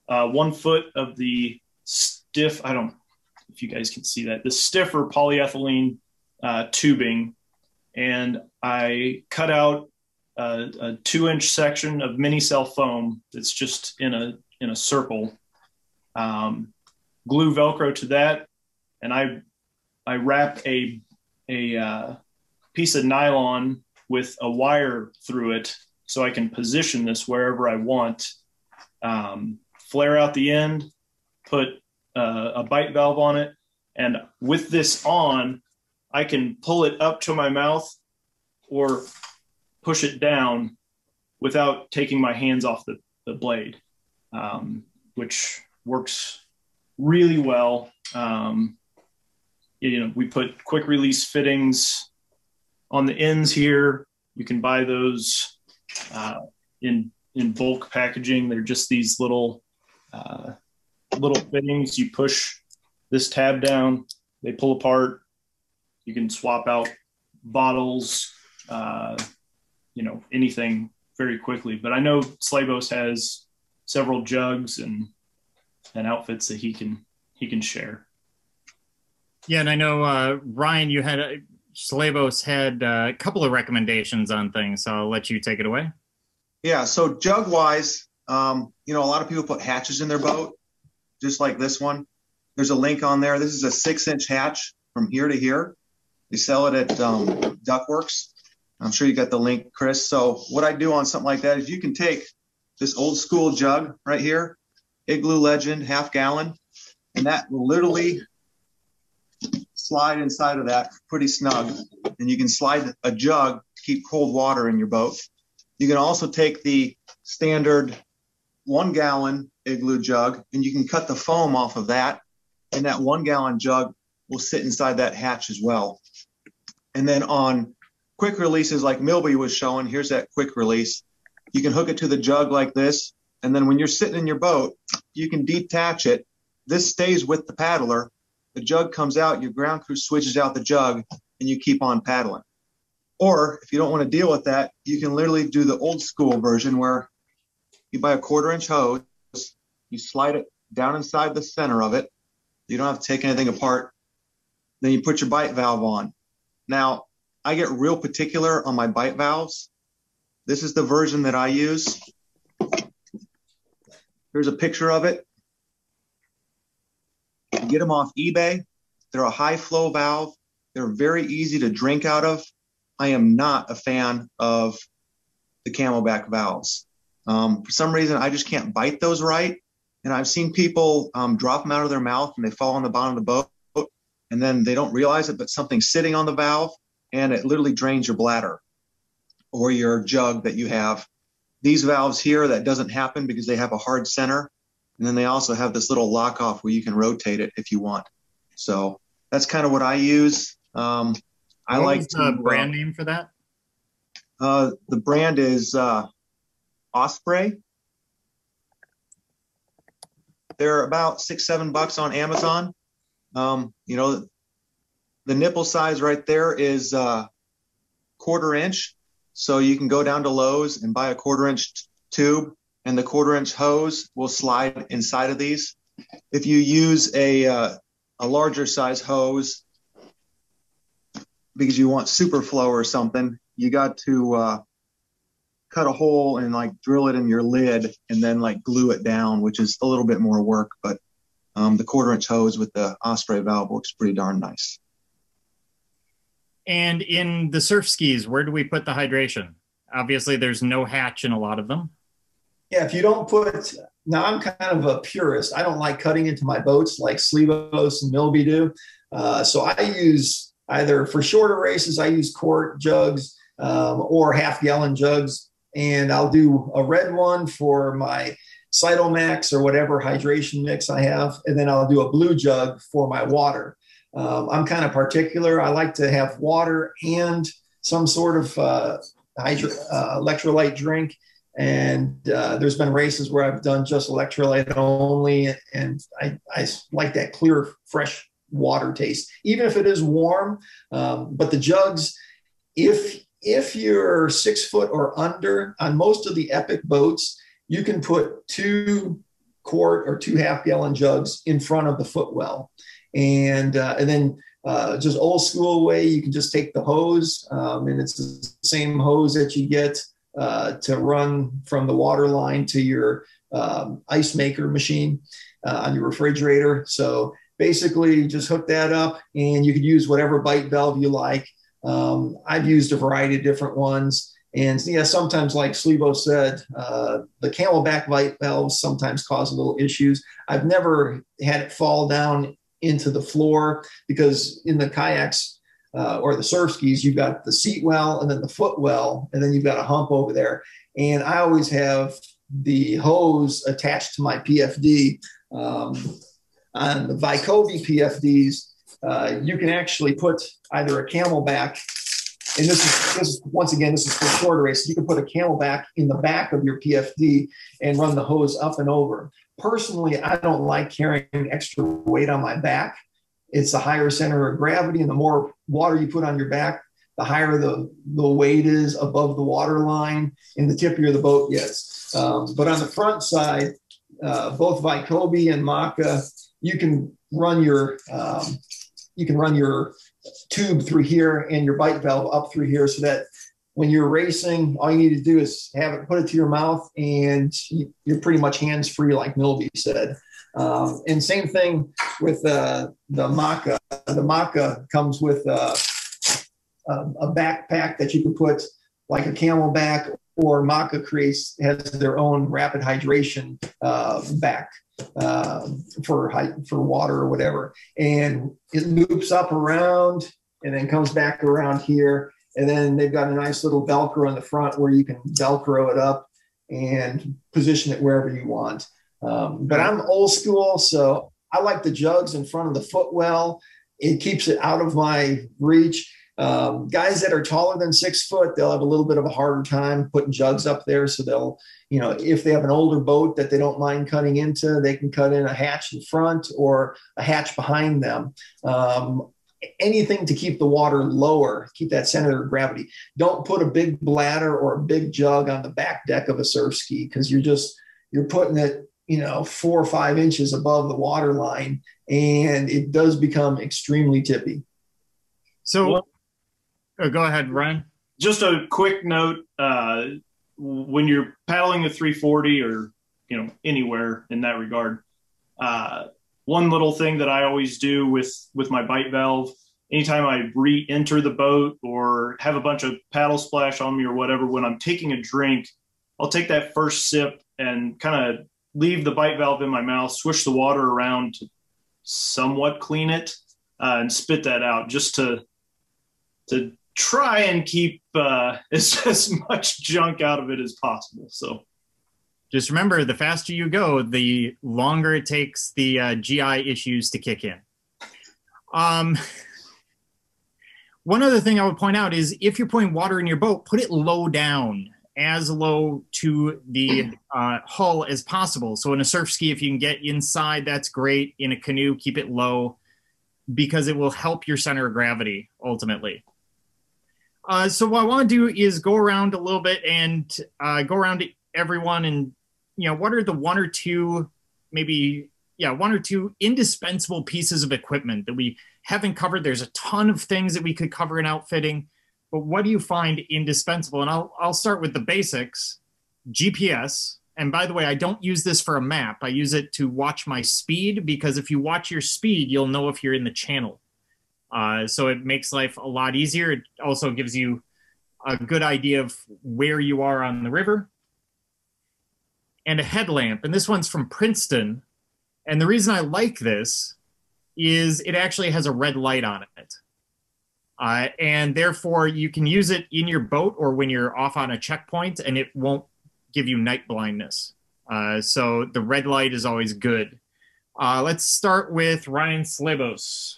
1 foot of the stiff, I don't know if you guys can see that, the stiffer polyethylene tubing, and I cut out a 2-inch section of mini cell foam that's just in a circle, glue Velcro to that, and I wrap a piece of nylon with a wire through it so I can position this wherever I want. Flare out the end, put a bite valve on it, and with this on, I can pull it up to my mouth or push it down without taking my hands off the blade, which works really well. We put quick release fittings on the ends here. You can buy those in bulk packaging. They're just these little fittings. You push this tab down, they pull apart. You can swap out bottles, anything very quickly. But I know Slebos has several jugs and outfits that he can share.
Yeah, and I know Ryan, Slebos had a couple of recommendations on things, so I'll let you take it away.
Yeah, so jug wise, a lot of people put hatches in their boat, just like this one. There's a link on there. This is a 6-inch hatch from here to here. They sell it at Duckworks. I'm sure you got the link, Chris. So what I do on something like that is you can take this old school jug right here, Igloo Legend, 1/2 gallon, and that will literally slide inside of that pretty snug. And you can slide a jug to keep cold water in your boat. You can also take the standard 1 gallon Igloo jug, and you can cut the foam off of that, and that 1 gallon jug will sit inside that hatch as well. And then on quick releases like Milby was showing, here's that quick release. You can hook it to the jug like this, and then when you're sitting in your boat, you can detach it. This stays with the paddler. The jug comes out, your ground crew switches out the jug, and you keep on paddling. Or if you don't want to deal with that, you can literally do the old school version where you buy a 1/4-inch hose, you slide it down inside the center of it. You don't have to take anything apart. Then you put your bite valve on. Now, I get real particular on my bite valves. This is the version that I use. Here's a picture of it. You get them off eBay. They're a high flow valve. They're very easy to drink out of. I am not a fan of the Camelback valves. For some reason, I just can't bite those right. And I've seen people drop them out of their mouth and they fall on the bottom of the boat, and then they don't realize it, but something's sitting on the valve and it literally drains your bladder or your jug that you have. These valves here, that doesn't happen because they have a hard center. And then they also have this little lock off where you can rotate it if you want. So that's kind of what I use.
What was the brand name for that?
The brand is Osprey. They're about $6-7 on Amazon. The nipple size right there is 1/4 inch. So you can go down to Lowe's and buy a 1/4 inch tube, and the 1/4 inch hose will slide inside of these. If you use a larger size hose because you want super flow or something, you got to cut a hole and like drill it in your lid and then like glue it down, which is a little bit more work, but the 1/4 inch hose with the Osprey valve works pretty darn nice.
And in the surf skis, where do we put the hydration? Obviously there's no hatch in a lot of them.
Yeah, if you don't put, now I'm kind of a purist. I don't like cutting into my boats like Slebos and Milby do. So I use either for shorter races, I use quart jugs or half-gallon jugs. And I'll do a red one for my Cytomax or whatever hydration mix I have. And then I'll do a blue jug for my water. I'm kind of particular. I like to have water and some sort of electrolyte drink. And there's been races where I've done just electrolyte only. And I like that clear, fresh water taste, even if it is warm. But the jugs, if you're 6 foot or under, on most of the epic boats, you can put 2 quart or 2 half-gallon jugs in front of the footwell. And then just old school way, you can just take the hose, and it's the same hose that you get to run from the water line to your ice maker machine on your refrigerator. So basically just hook that up and you could use whatever bite valve you like. I've used a variety of different ones. And yeah, sometimes, like Slebo said, the camelback bite valves sometimes cause a little issues. I've never had it fall down into the floor because in the kayaks or the SURFSKIS, you've got the seat well and then the foot well, and then you've got a hump over there. And I always have the hose attached to my PFD. On the Vycovy PFDs, you can actually put either a camelback, and this is once again, this is for shorter races. You can put a camelback in the back of your PFD and run the hose up and over. Personally, I don't like carrying extra weight on my back. It's a higher center of gravity, and the more water you put on your back, the higher the weight is above the water line and the tippier the boat gets. But on the front side, both Vycovy and Maca, you can run your tube through here and your bite valve up through here, so that when you're racing, all you need to do is put it to your mouth, and you're pretty much hands-free, like Milby said. And same thing with the Maca. The Maca comes with a backpack that you can put like a camelback, or Maca has their own rapid hydration back for water or whatever. And it loops up around and then comes back around here. And then they've got a nice little Velcro in the front where you can Velcro it up and position it wherever you want. But I'm old school, so I like the jugs in front of the footwell. It keeps it out of my reach. Guys that are taller than 6 foot, they'll have a little bit of a harder time putting jugs up there. So they'll, if they have an older boat that they don't mind cutting into, they can cut in a hatch in front or a hatch behind them. Anything to keep the water lower, keep that center of gravity. Don't put a big bladder or a big jug on the back deck of a surf ski, because you're putting it 4 or 5 inches above the water line, and it does become extremely tippy.
So go ahead, Ryan.
Just a quick note, when you're paddling the 340 or anywhere in that regard, one little thing that I always do with my bite valve, anytime I re-enter the boat or have a bunch of paddle splash on me or whatever, when I'm taking a drink, I'll take that first sip and kind of leave the bite valve in my mouth, swish the water around to somewhat clean it, and spit that out, just to try and keep as much junk out of it as possible. So
just remember, the faster you go, the longer it takes the GI issues to kick in. One other thing I would point out is, if you're putting water in your boat, put it low down, as low to the hull as possible. So in a surf ski, if you can get inside, that's great. In a canoe, keep it low, because it will help your center of gravity ultimately. So what I want to do is go around a little bit and go around to everyone, and what are the one or two indispensable pieces of equipment that we haven't covered. There's a ton of things that we could cover in outfitting, but what do you find indispensable? And I'll start with the basics. GPS. And by the way, I don't use this for a map. I use it to watch my speed, because if you watch your speed, you'll know if you're in the channel. So it makes life a lot easier. It also gives you a good idea of where you are on the river. and a headlamp. And this one's from Princeton. And the reason I like this is it actually has a red light on it. And therefore, you can use it in your boat or when you're off on a checkpoint, and it won't give you night blindness. So the red light is always good. Let's start with Ryan Slebos.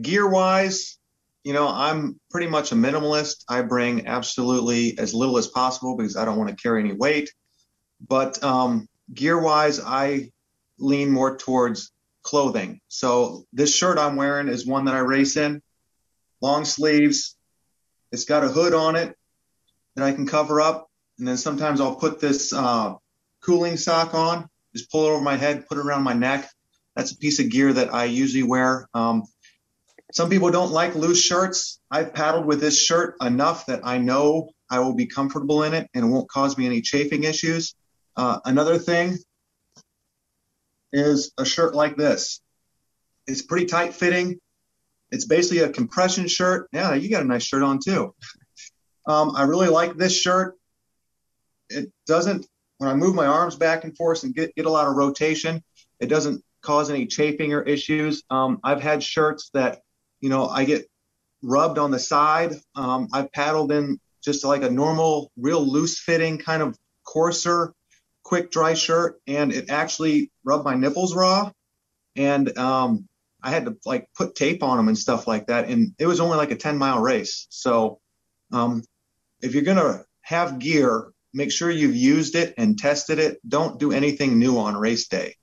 Gear-wise, I'm pretty much a minimalist. I bring absolutely as little as possible because I don't want to carry any weight. But gear-wise, I lean more towards clothing. So this shirt I'm wearing is one that I race in. Long sleeves. It's got a hood on it that I can cover up. And then sometimes I'll put this cooling sock on, just pull it over my head, put it around my neck. That's a piece of gear that I usually wear. Some people don't like loose shirts. I've paddled with this shirt enough that I know I will be comfortable in it and it won't cause me any chafing issues. Another thing is a shirt like this. It's pretty tight fitting. It's basically a compression shirt. Yeah, you got a nice shirt on too. I really like this shirt. It doesn't, when I move my arms back and forth and get a lot of rotation, it doesn't cause any chafing or issues. I've had shirts that, I get rubbed on the side. I've paddled in just like a normal, real loose fitting kind of coarser, quick dry shirt, and it actually rubbed my nipples raw. And I had to put tape on them and stuff like that. And it was only like a 10-mile race. So if you're going to have gear, make sure you've used it and tested it. Don't do anything new on race day.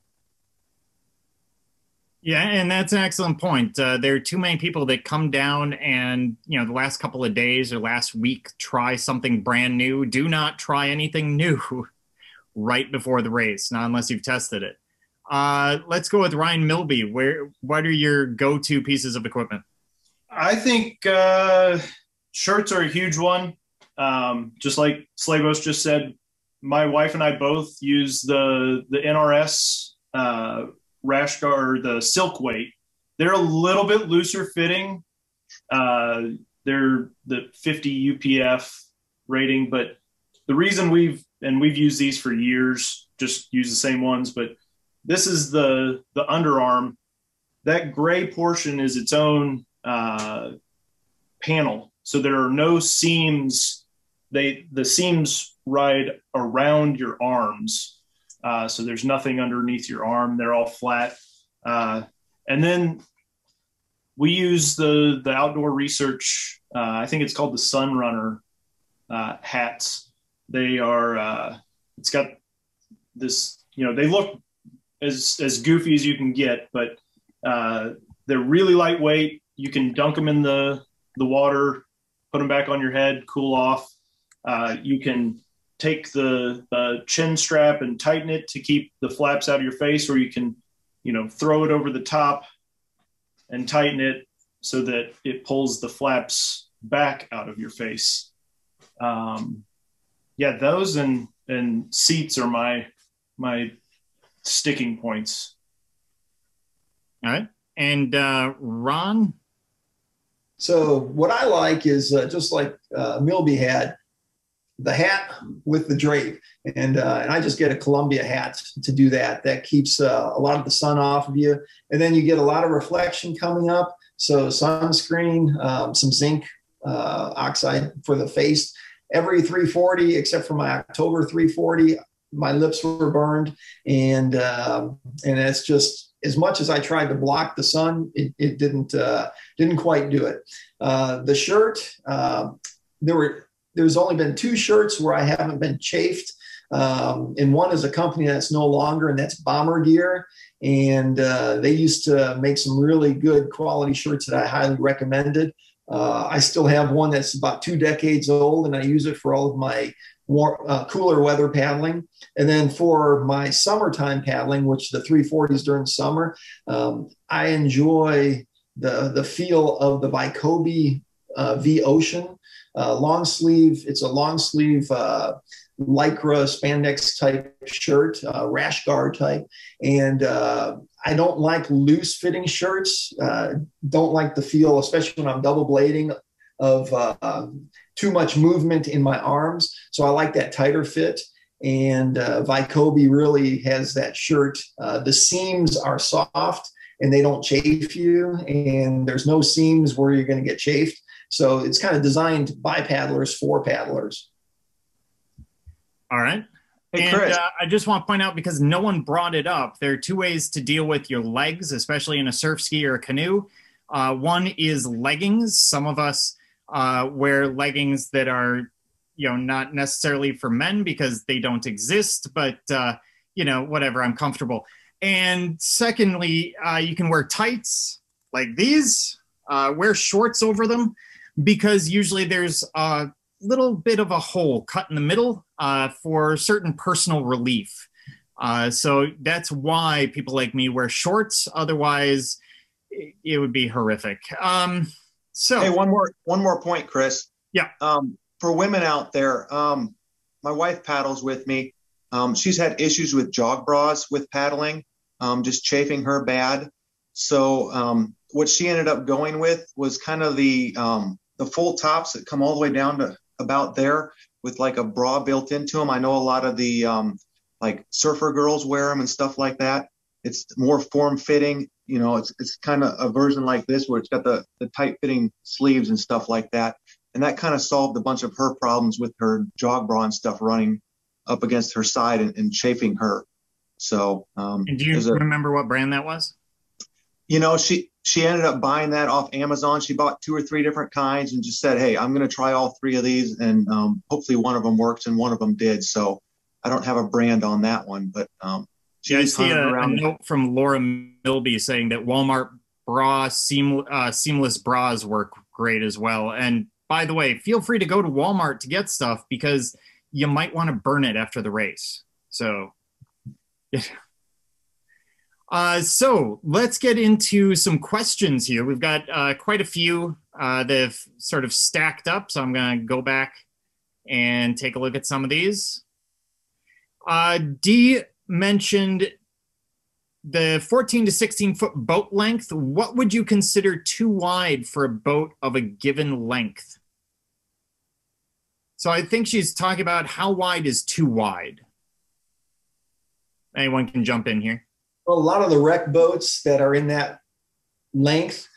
Yeah, and that's an excellent point. There are too many people that come down and, the last couple of days or last week try something brand new. Do not try anything new right before the race, not unless you've tested it. Let's go with Ryan Milby. What are your go-to pieces of equipment?
I think shirts are a huge one. Just like Slebos just said, my wife and I both use the NRS rash guard, the silk weight. They're a little bit looser fitting. They're the 50 UPF rating, but the reason we've used these for years, just use the same ones, but this is the underarm. That gray portion is its own panel. So there are no seams. The seams ride around your arms. So there's nothing underneath your arm. They're all flat. And then we use the outdoor research. I think it's called the Sunrunner hats. They are, it's got this, they look as goofy as you can get, but they're really lightweight. You can dunk them in the water, put them back on your head, cool off. You can take the chin strap and tighten it to keep the flaps out of your face, or you can, throw it over the top and tighten it so that it pulls the flaps back out of your face. Yeah, those and seats are my sticking points.
All right. And Ron?
So what I like is just like Milby had, the hat with the drape. And I just get a Columbia hat to do that. That keeps a lot of the sun off of you. And then you get a lot of reflection coming up. So sunscreen, some zinc oxide for the face. Every 340, except for my October 340, my lips were burned. And it's just, as much as I tried to block the sun, it didn't quite do it. The shirt, there's only been 2 shirts where I haven't been chafed. And one is a company that's no longer, and that's Bomber Gear. And they used to make some really good quality shirts that I highly recommended. I still have one that's about 2 decades old, and I use it for all of my cooler weather paddling. And then for my summertime paddling, which the 340s during summer, I enjoy the feel of the Vicobie V Ocean. Long sleeve. It's a long sleeve lycra spandex type shirt, rash guard type. And I don't like loose fitting shirts. Don't like the feel, especially when I'm double blading, of too much movement in my arms. So I like that tighter fit. And Vycobi really has that shirt. The seams are soft and they don't chafe you, and there's no seams where you're going to get chafed. So it's kind of designed by paddlers for paddlers.
All right.
Hey,
and
Chris.
I just want to point out, because no one brought it up, there are two ways to deal with your legs, especially in a surf ski or a canoe. One is leggings. Some of us wear leggings that are, not necessarily for men because they don't exist, but, whatever, I'm comfortable. And secondly, you can wear tights like these, wear shorts over them, because usually there's a little bit of a hole cut in the middle for certain personal relief. So that's why people like me wear shorts. Otherwise, it would be horrific.
Hey, one more point, Chris.
Yeah.
For women out there, my wife paddles with me. She's had issues with jog bras with paddling, just chafing her bad. So what she ended up going with was kind of the full tops that come all the way down to about there, with like a bra built into them. I know a lot of the like surfer girls wear them and stuff like that. It's more form fitting. It's kind of a version like this where it's got the tight fitting sleeves and stuff like that. And that kind of solved a bunch of her problems with her jog bra and stuff running up against her side and chafing her. So,
and do you remember what brand that was?
She ended up buying that off Amazon. She bought 2 or 3 different kinds and just said, hey, I'm going to try all 3 of these. And hopefully one of them works, and one of them did. So I don't have a brand on that one, but I
see a note from Laura Milby saying that Walmart seamless bras work great as well. And by the way, feel free to go to Walmart to get stuff, because you might want to burn it after the race. So, yeah. So let's get into some questions here. We've got quite a few that have sort of stacked up. So I'm going to go back and take a look at some of these. Dee mentioned the 14 to 16 foot boat length. What would you consider too wide for a boat of a given length? So I think she's talking about how wide is too wide. Anyone can jump in here.
Well, a lot of the wreck boats that are in that length,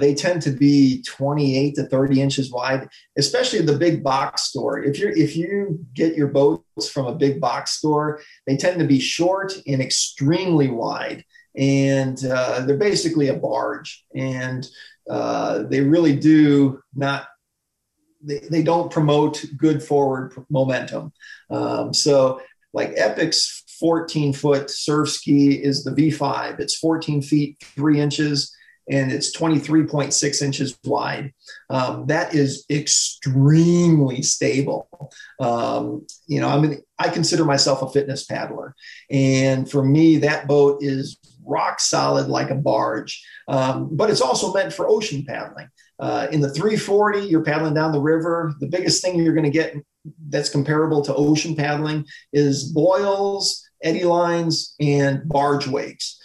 they tend to be 28 to 30 inches wide, especially the big box store. If you get your boats from a big box store, they tend to be short and extremely wide, and they're basically a barge, and they really do not. They don't promote good forward momentum. So like Epic's 14-foot surf ski is the V5. It's 14 feet 3 inches, and it's 23.6 inches wide. That is extremely stable. I consider myself a fitness paddler, and for me, that boat is rock solid like a barge. But it's also meant for ocean paddling. In the 340, you're paddling down the river. The biggest thing you're going to get that's comparable to ocean paddling is boils, eddy lines, and barge wakes.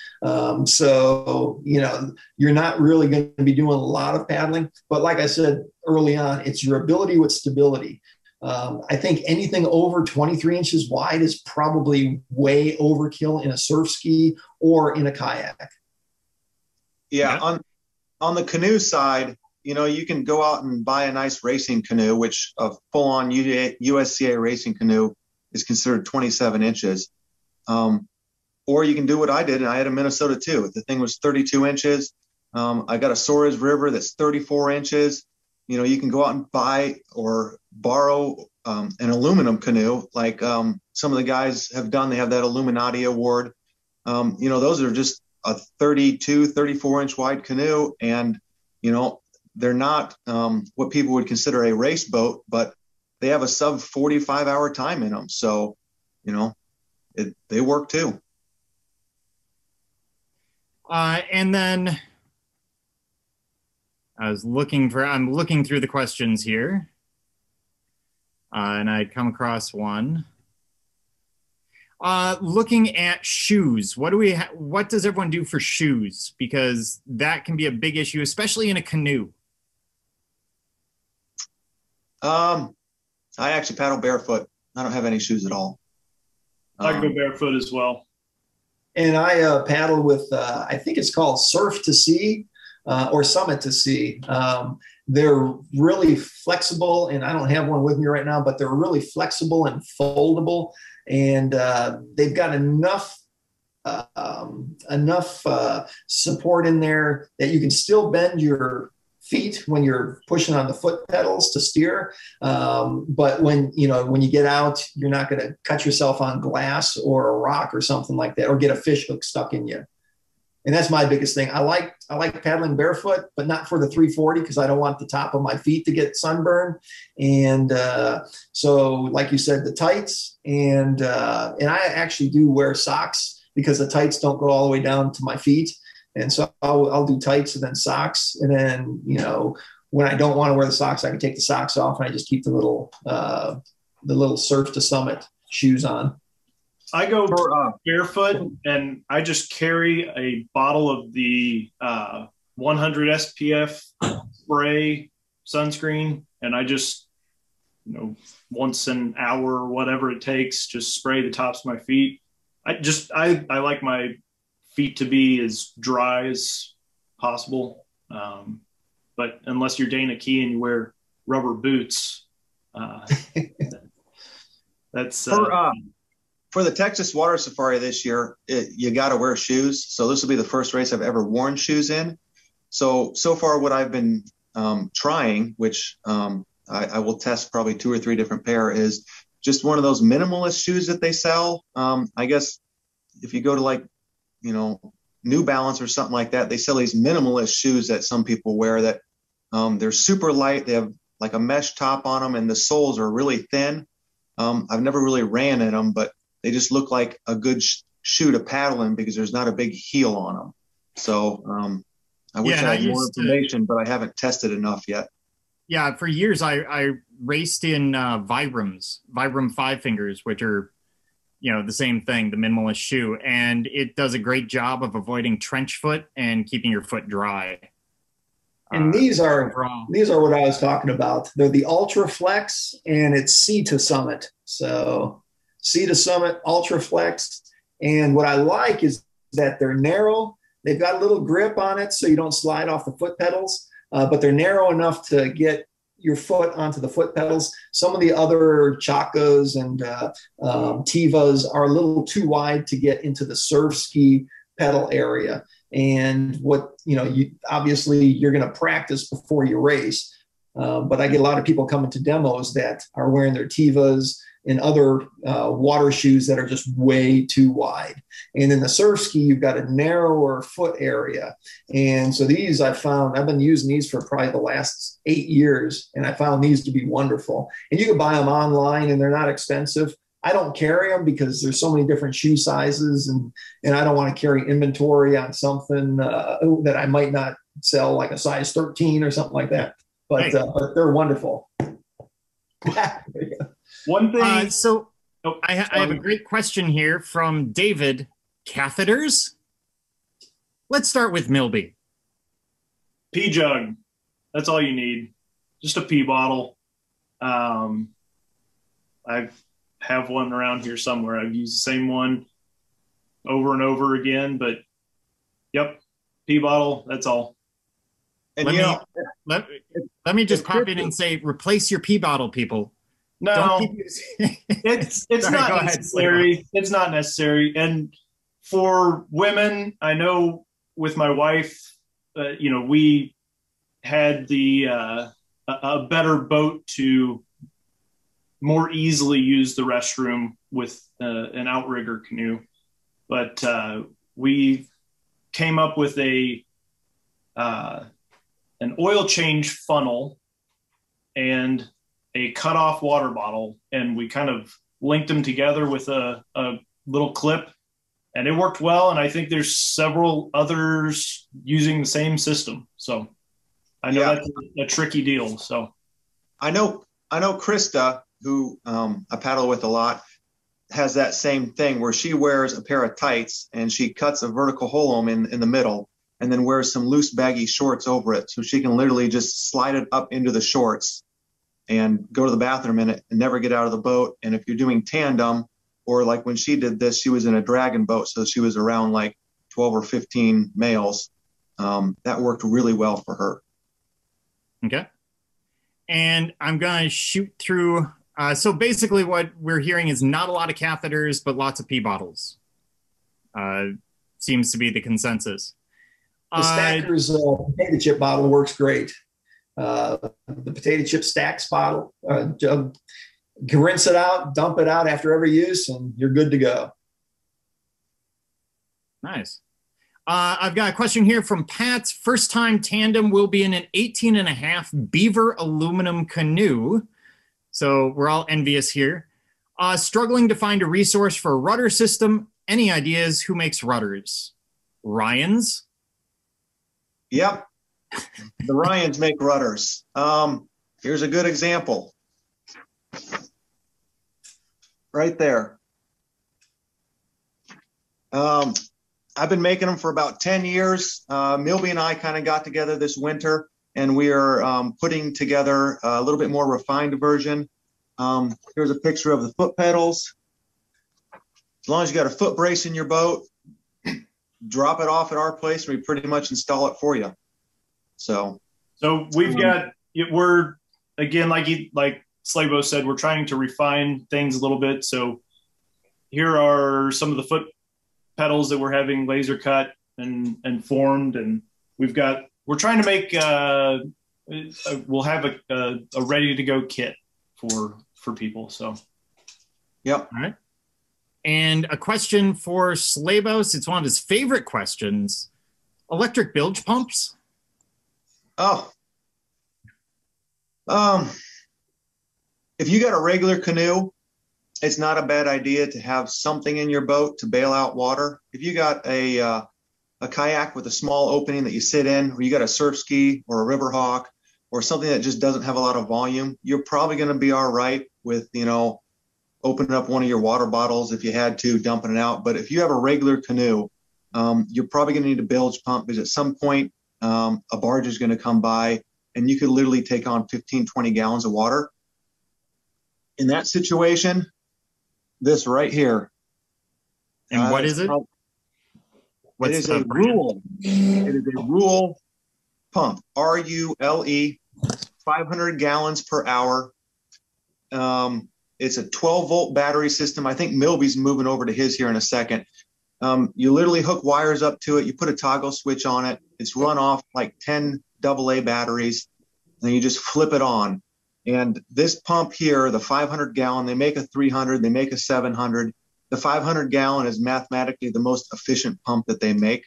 So, you're not really going to be doing a lot of paddling. But like I said early on, it's your ability with stability. I think anything over 23 inches wide is probably way overkill in a surf ski or in a kayak.
Yeah. On the canoe side, you can go out and buy a nice racing canoe, which a full-on USCA racing canoe is considered 27 inches. Or you can do what I did, and I had a Minnesota too. The thing was 32 inches. I got a Suarez River that's 34 inches. You can go out and buy or borrow an aluminum canoe, like some of the guys have done. They have that Illuminati award. Those are just a 32, 34 inch wide canoe, and they're not what people would consider a race boat, but they have a sub 45 hour time in them. So, they work too.
And then I'm looking through the questions here, and I come across one. Looking at shoes, what does everyone do for shoes? Because that can be a big issue, especially in a canoe.
I actually paddle barefoot. I don't have any shoes at all.
I go barefoot as well.
And I paddle with, I think it's called Surf to Sea or Summit to Sea. They're really flexible, and I don't have one with me right now, but they're really flexible and foldable, and they've got enough support in there that you can still bend your feet when you're pushing on the foot pedals to steer. But when you get out, you're not going to cut yourself on glass or a rock or something like that, or get a fish hook stuck in you. And that's my biggest thing. I like paddling barefoot, but not for the 340 because I don't want the top of my feet to get sunburned. And so, like you said, the tights and I actually do wear socks because the tights don't go all the way down to my feet. And so I'll do tights and then socks. And then, when I don't want to wear the socks, I can take the socks off and I just keep the little Surf to Summit shoes on.
I go barefoot and I just carry a bottle of the 100 SPF spray sunscreen. And I just, once an hour or whatever it takes, just spray the tops of my feet. I like my feet to be as dry as possible. But unless you're Dana Key and you wear rubber boots, that's
for the Texas Water Safari this year, you got to wear shoes. So this will be the first race I've ever worn shoes in. So far what I've been trying, which I will test probably 2 or 3 different pair, is just one of those minimalist shoes that they sell. I guess if you go to New Balance or something like that, they sell these minimalist shoes that some people wear that they're super light. They have like a mesh top on them and the soles are really thin. I've never really ran in them, but they just look like a good shoe to paddle in because there's not a big heel on them. So I wish I had more information, but I haven't tested enough yet.
Yeah, for years I raced in Vibram 5 Fingers, which are, the same thing, the minimalist shoe. And it does a great job of avoiding trench foot and keeping your foot dry.
And these are what I was talking about. They're the Ultra Flex, and it's Sea to Summit. So Sea to Summit, Ultra Flex. And what I like is that they're narrow. They've got a little grip on it so you don't slide off the foot pedals, but they're narrow enough to get your foot onto the foot pedals. Some of the other Chakas and Tivas are a little too wide to get into the surf ski pedal area. And obviously you're going to practice before you race. But I get a lot of people coming to demos that are wearing their Tivas and other water shoes that are just way too wide. And in the surf ski, you've got a narrower foot area. And so these I've been using these for probably the last 8 years, and I found these to be wonderful. And you can buy them online and they're not expensive. I don't carry them because there's so many different shoe sizes, and I don't want to carry inventory on something that I might not sell, like a size 13 or something like that. But they're wonderful.
One thing.
I have a great question here from David. Catheters? Let's start with Milby.
Pee jug. That's all you need. Just a pee bottle. I have one around here somewhere. I've used the same one over and over again, but yep, pee bottle. That's all.
And
let me just pop in and say, replace your pee bottle, people.
No, it's not necessary. It's not necessary. And for women, I know with my wife, we had a better boat to more easily use the restroom with an outrigger canoe. But we came up with an oil change funnel and a cut-off water bottle, and we kind of linked them together with a little clip, and it worked well. And I think there's several others using the same system. So I know that's a tricky deal. So
I know Krista, who I paddle with a lot, has that same thing where she wears a pair of tights and she cuts a vertical hole in the middle and then wears some loose baggy shorts over it. So she can literally just slide it up into the shorts and go to the bathroom in it and never get out of the boat. And if you're doing tandem, or like when she did this, she was in a dragon boat, so she was around like 12 or 15 males. That worked really well for her.
Okay. And I'm going to shoot through. So basically what we're hearing is not a lot of catheters, but lots of pee bottles. Seems to be the consensus.
The Stacker's potato chip bottle works great. The potato chip stacks bottle, you can rinse it out, dump it out after every use, and you're good to go.
Nice. I've got a question here from Pat's. First time tandem will be in an 18.5 beaver aluminum canoe. So we're all envious here. Struggling to find a resource for a rudder system. Any ideas? Who makes rudders? Ryans?
Yep. The Ryans make rudders. Here's a good example. Right there. I've been making them for about 10 years. Milby and I kind of got together this winter, and we are putting together a little bit more refined version. Here's a picture of the foot pedals. As long as you got a foot brace in your boat, drop it off at our place, and we pretty much install it for you. So
we've got, we're, again, like Slebos said, we're trying to refine things a little bit. So here are some of the foot pedals that we're having laser cut and formed, and we're trying to make we'll have a ready to go kit for people. So
yep.
All right. And a question for Slebos. It's one of his favorite questions. Electric bilge pumps?
Oh. If you got a regular canoe, it's not a bad idea to have something in your boat to bail out water. If you got a kayak with a small opening that you sit in, or you got a SURFSKI or a Riverhawk or something that just doesn't have a lot of volume, you're probably going to be all right with, opening up one of your water bottles if you had to, dumping it out. But if you have a regular canoe, you're probably going to need a bilge pump, because at some point a barge is going to come by and you could literally take on 15, 20 gallons of water. In that situation, this right here.
And what is it?
It is a Rule. It is a Rule pump. RULE, 500 gallons per hour. It's a 12-volt battery system. I think Milby's moving over to his here in a second. You literally hook wires up to it. You put a toggle switch on it. It's run off like 10 AA batteries. And you just flip it on. And this pump here, the 500 gallon, they make a 300, they make a 700. The 500 gallon is mathematically the most efficient pump that they make.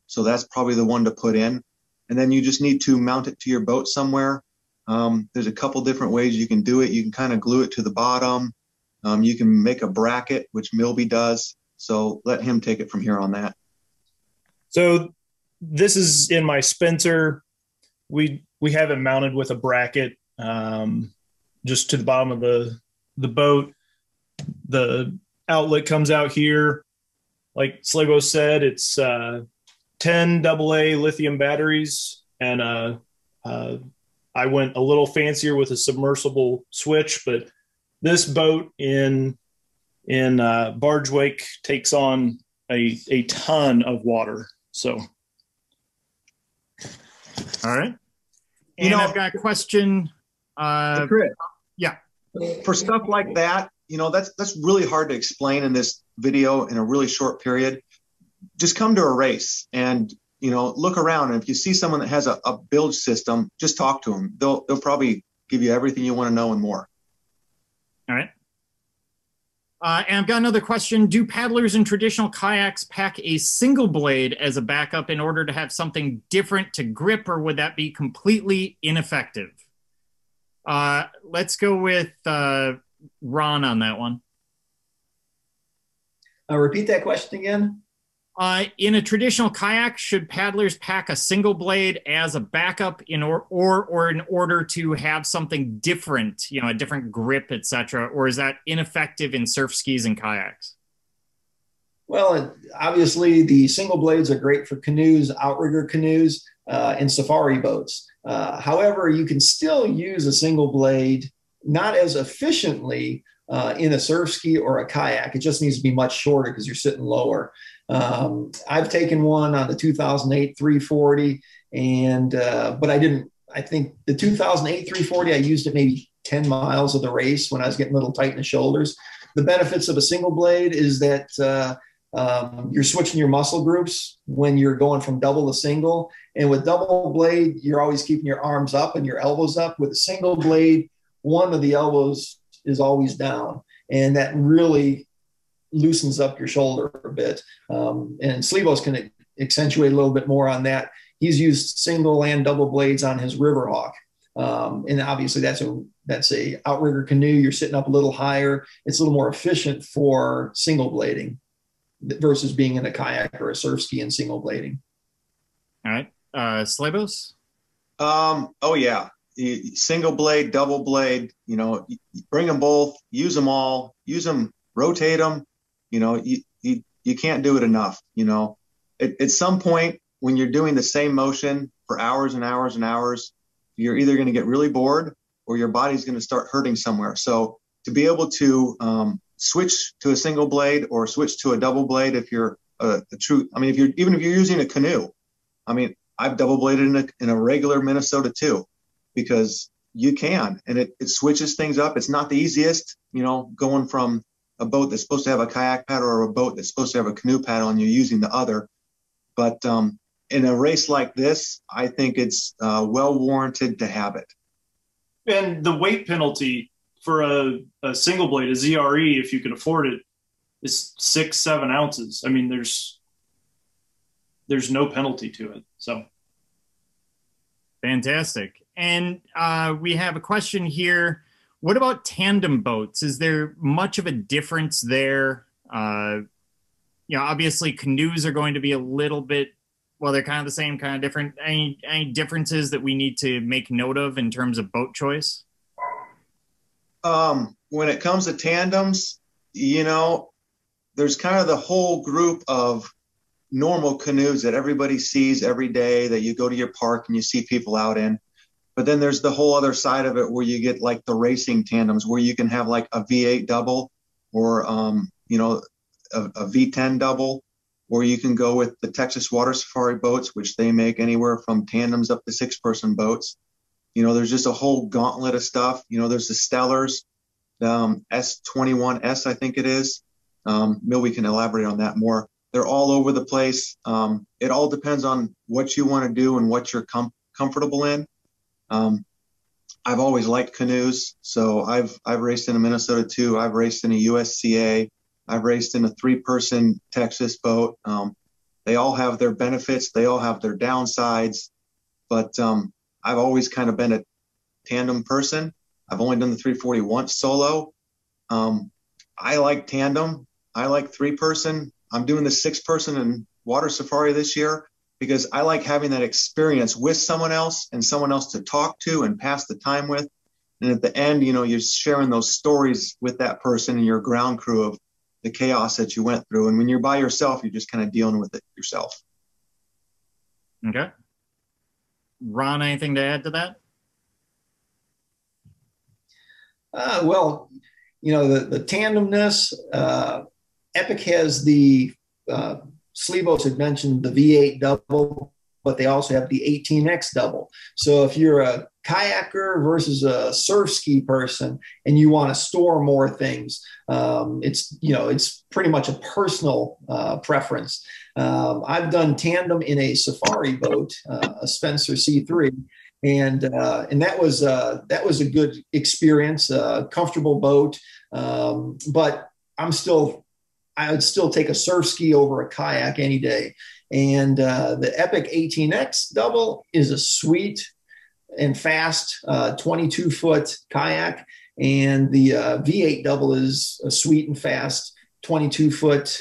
So that's probably the one to put in. And then you just need to mount it to your boat somewhere. There's a couple different ways you can do it. You can kind of glue it to the bottom. You can make a bracket, which Milby does. So let him take it from here on that.
So this is in my Spencer. We have it mounted with a bracket just to the bottom of the boat. The outlet comes out here. Like Slebos said, it's 10 AA lithium batteries, and I went a little fancier with a submersible switch, but this boat in barge wake takes on a ton of water. So,
all right. And I've got a question.
Chris,
yeah.
For stuff like that, that's really hard to explain in this video in a really short period. Just come to a race and look around, and if you see someone that has a bilge system, just talk to them. They'll probably give you everything you want to know and more.
All right. And I've got another question. Do paddlers in traditional kayaks pack a single blade as a backup in order to have something different to grip, or would that be completely ineffective? Let's go with Ron on that one.
Repeat that question again.
In a traditional kayak, should paddlers pack a single blade as a backup or in order to have something different, a different grip, etc., or is that ineffective in surf skis and kayaks?
Well, obviously the single blades are great for canoes, outrigger canoes, and safari boats. However, you can still use a single blade, not as efficiently, in a surf ski or a kayak. It just needs to be much shorter because you're sitting lower. I've taken one on the 2008 340, but I think the 2008 340, I used it maybe 10 miles of the race when I was getting a little tight in the shoulders. The benefits of a single blade is that you're switching your muscle groups when you're going from double to single. And with double blade, you're always keeping your arms up and your elbows up. With a single blade, one of the elbows is always down. And that really loosens up your shoulder a bit. And Slebos can accentuate a little bit more on that. He's used single and double blades on his Riverhawk. And obviously that's a outrigger canoe. You're sitting up a little higher. It's a little more efficient for single blading versus being in a kayak or a surf ski and single blading.
All right. Slebos?
Oh yeah. Single blade, double blade, bring them both, use them all, rotate them. You can't do it enough. At some point when you're doing the same motion for hours and hours and hours, you're either going to get really bored or your body's going to start hurting somewhere. So to be able to switch to a single blade or switch to a double blade, if you're if you're using a canoe, I've double bladed in a regular Minnesota too, because you can, and it switches things up. It's not the easiest, going from a boat that's supposed to have a kayak paddle or a boat that's supposed to have a canoe paddle and you're using the other. But in a race like this, I think it's well warranted to have it.
And the weight penalty for a single blade, a ZRE, if you can afford it, is 6-7 ounces. There's no penalty to it. So
fantastic. And we have a question here. What about tandem boats? Is there much of a difference there? Obviously canoes are going to be a little bit, well, they're kind of the same, kind of different. Any differences that we need to make note of in terms of boat choice?
When it comes to tandems, there's kind of the whole group of normal canoes that everybody sees every day that you go to your park and you see people out in. But then there's the whole other side of it where you get like the racing tandems where you can have like a V8 double or, a V10 double, or you can go with the Texas Water Safari boats, which they make anywhere from tandems up to 6-person boats. There's just a whole gauntlet of stuff. There's the Stellars, S21S, I think it is. Milby can elaborate on that more. They're all over the place. It all depends on what you want to do and what you're comfortable in. I've always liked canoes, so I've raced in a Minnesota too. I've raced in a USCA. I've raced in a 3-person Texas boat. They all have their benefits. They all have their downsides, but I've always kind of been a tandem person. I've only done the 340 once solo. I like tandem. I like 3-person. I'm doing the 6-person in Water Safari this year because I like having that experience with someone else and someone else to talk to and pass the time with. And at the end, you're sharing those stories with that person and your ground crew of the chaos that you went through. And when you're by yourself, you're just kind of dealing with it yourself.
Okay. Ron, anything to add to that?
Well, the tandemness, Epic has the, Slebos had mentioned the V8 double, but they also have the 18X double. So if you're a kayaker versus a surf ski person and you want to store more things, it's pretty much a personal preference. I've done tandem in a safari boat, a Spencer C3, and that was a good experience, comfortable boat. But I would still take a surf ski over a kayak any day. And the Epic 18X double is a sweet and fast 22-foot kayak. And the V8 double is a sweet and fast 22-foot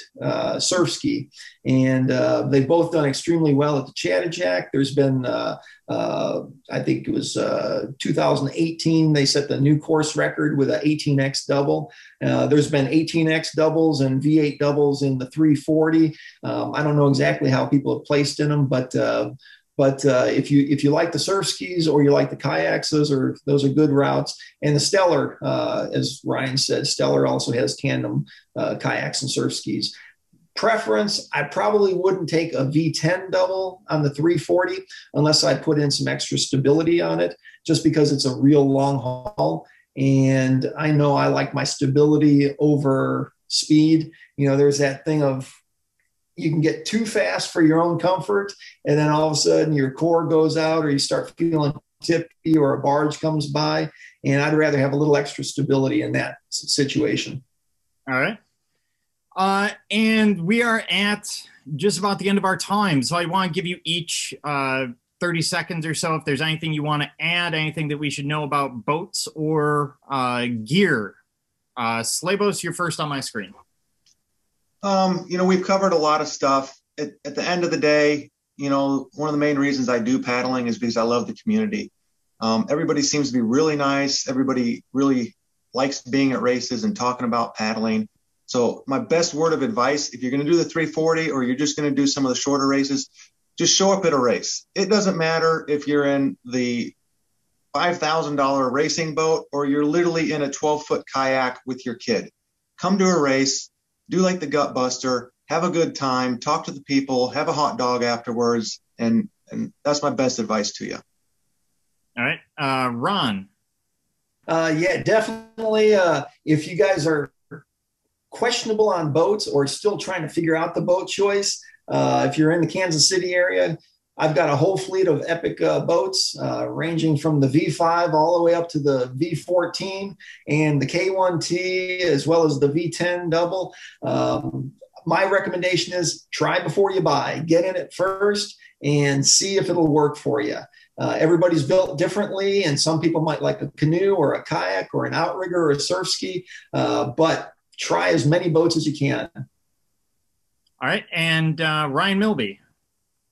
surf ski. And they've both done extremely well at the Chattajack. There's been, I think it was 2018, they set the new course record with an 18X double. There's been 18X doubles and V8 doubles in the 340. I don't know exactly how people have placed in them, but But if you like the SURFSKIS or you like the kayaks, those are good routes. And the Stellar, as Ryan said, Stellar also has tandem kayaks and SURFSKIs. Preference, I probably wouldn't take a V10 double on the 340 unless I put in some extra stability on it, just because it's a real long haul. And I know I like my stability over speed. You know, there's that thing of you can get too fast for your own comfort, and then all of a sudden your core goes out or you start feeling tippy or a barge comes by. And I'd rather have a little extra stability in that situation.
All right. And we are at just about the end of our time. So I want to give you each 30 seconds or so if there's anything you want to add, anything that we should know about boats or gear. Slebos, you're first on my screen.
You know, we've covered a lot of stuff. At the end of the day, you know, one of the main reasons I do paddling is because I love the community. Everybody seems to be really nice. Everybody really likes being at races and talking about paddling. So my best word of advice, if you're going to do the 340 or you're just going to do some of the shorter races, just show up at a race. It doesn't matter if you're in the $5,000 racing boat or you're literally in a 12-foot kayak with your kid. Come to a race, do like the gut buster, have a good time, talk to the people, have a hot dog afterwards, and that's my best advice to you.
All right. Ron.
Yeah, definitely. If you guys are questionable on boats or still trying to figure out the boat choice, if you're in the Kansas City area, I've got a whole fleet of epic boats ranging from the V5 all the way up to the V14 and the K1T, as well as the V10 double. My recommendation is try before you buy. Get in it first and see if it'll work for you. Everybody's built differently, and some people might like a canoe or a kayak or an outrigger or a surf ski, but try as many boats as you can.
All right. And Ryan Milby.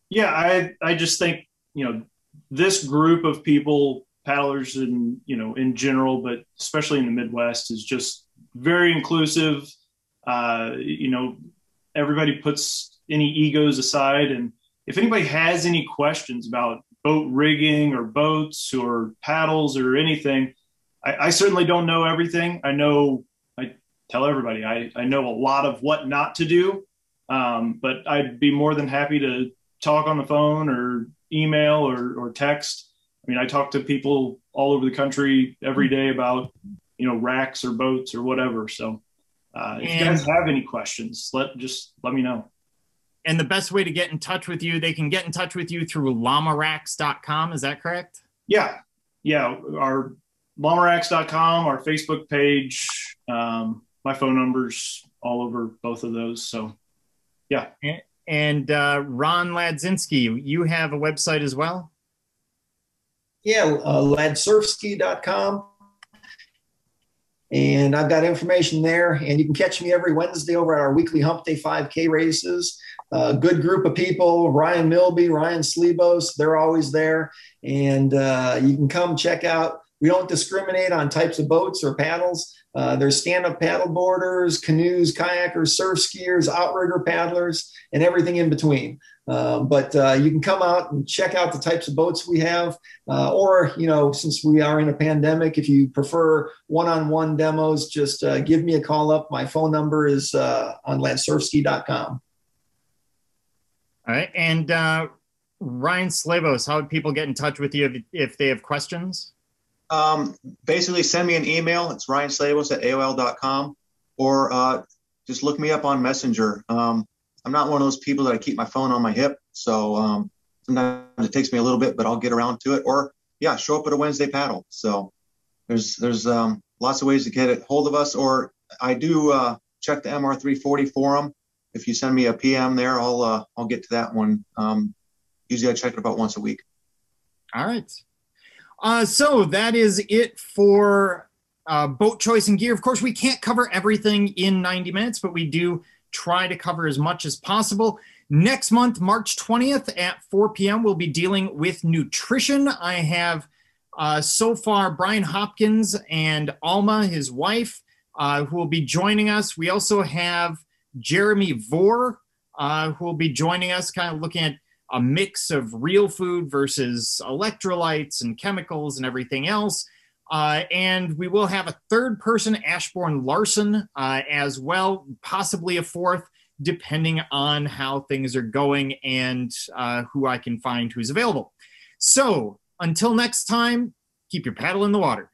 Yeah, I just think, you know, this group of people, paddlers in, you know, in general, but especially in the Midwest, is just very inclusive. You know, everybody puts any egos aside. And if anybody has any questions about boat rigging or boats or paddles or anything, I certainly don't know everything. I tell everybody I know a lot of what not to do, but I'd be more than happy to talk on the phone or email or text. I mean, I talk to people all over the country every day about, you know, racks or boats or whatever. So if you guys have any questions, just let me know.
And the best way to get in touch with you, they can get in touch with you through llamaracks.com. Is that correct?
Yeah. Our llamaracks.com, our Facebook page, my phone number's all over both of those. So yeah.
And Ron Ladzinski, you have a website as well?
Yeah, Ladsurfski.com. And I've got information there. And you can catch me every Wednesday over at our weekly Hump Day 5K races. Good group of people, Ryan Milby, Ryan Slebos, they're always there. And you can come check out. We don't discriminate on types of boats or paddles. There's stand-up paddle boarders, canoes, kayakers, surf skiers, outrigger paddlers, and everything in between. But you can come out and check out the types of boats we have. Or, you know, since we are in a pandemic, if you prefer one-on-one demos, just give me a call up. My phone number is on Ladsurfski.com.
All right. And Ryan Slebos, how would people get in touch with you if they have questions?
Basically send me an email. It's ryanslebos@aol.com, or just look me up on Messenger. I'm not one of those people that I keep my phone on my hip. So sometimes it takes me a little bit, but I'll get around to it. Or yeah, show up at a Wednesday paddle. So there's lots of ways to get a hold of us. Or I do check the MR340 forum. If you send me a PM there, I'll get to that one. Usually I check it about once a week.
All right. So that is it for boat choice and gear. Of course, we can't cover everything in 90 minutes, but we do try to cover as much as possible. Next month, March 20th at 4 p.m., we'll be dealing with nutrition. I have so far Brian Hopkins and Alma, his wife, who will be joining us. We also have Jeremy Vore, who will be joining us, kind of looking at a mix of real food versus electrolytes and chemicals and everything else. And we will have a third person, Ashbourne Larson, as well, possibly a fourth, depending on how things are going and who I can find who's available. So until next time, keep your paddle in the water.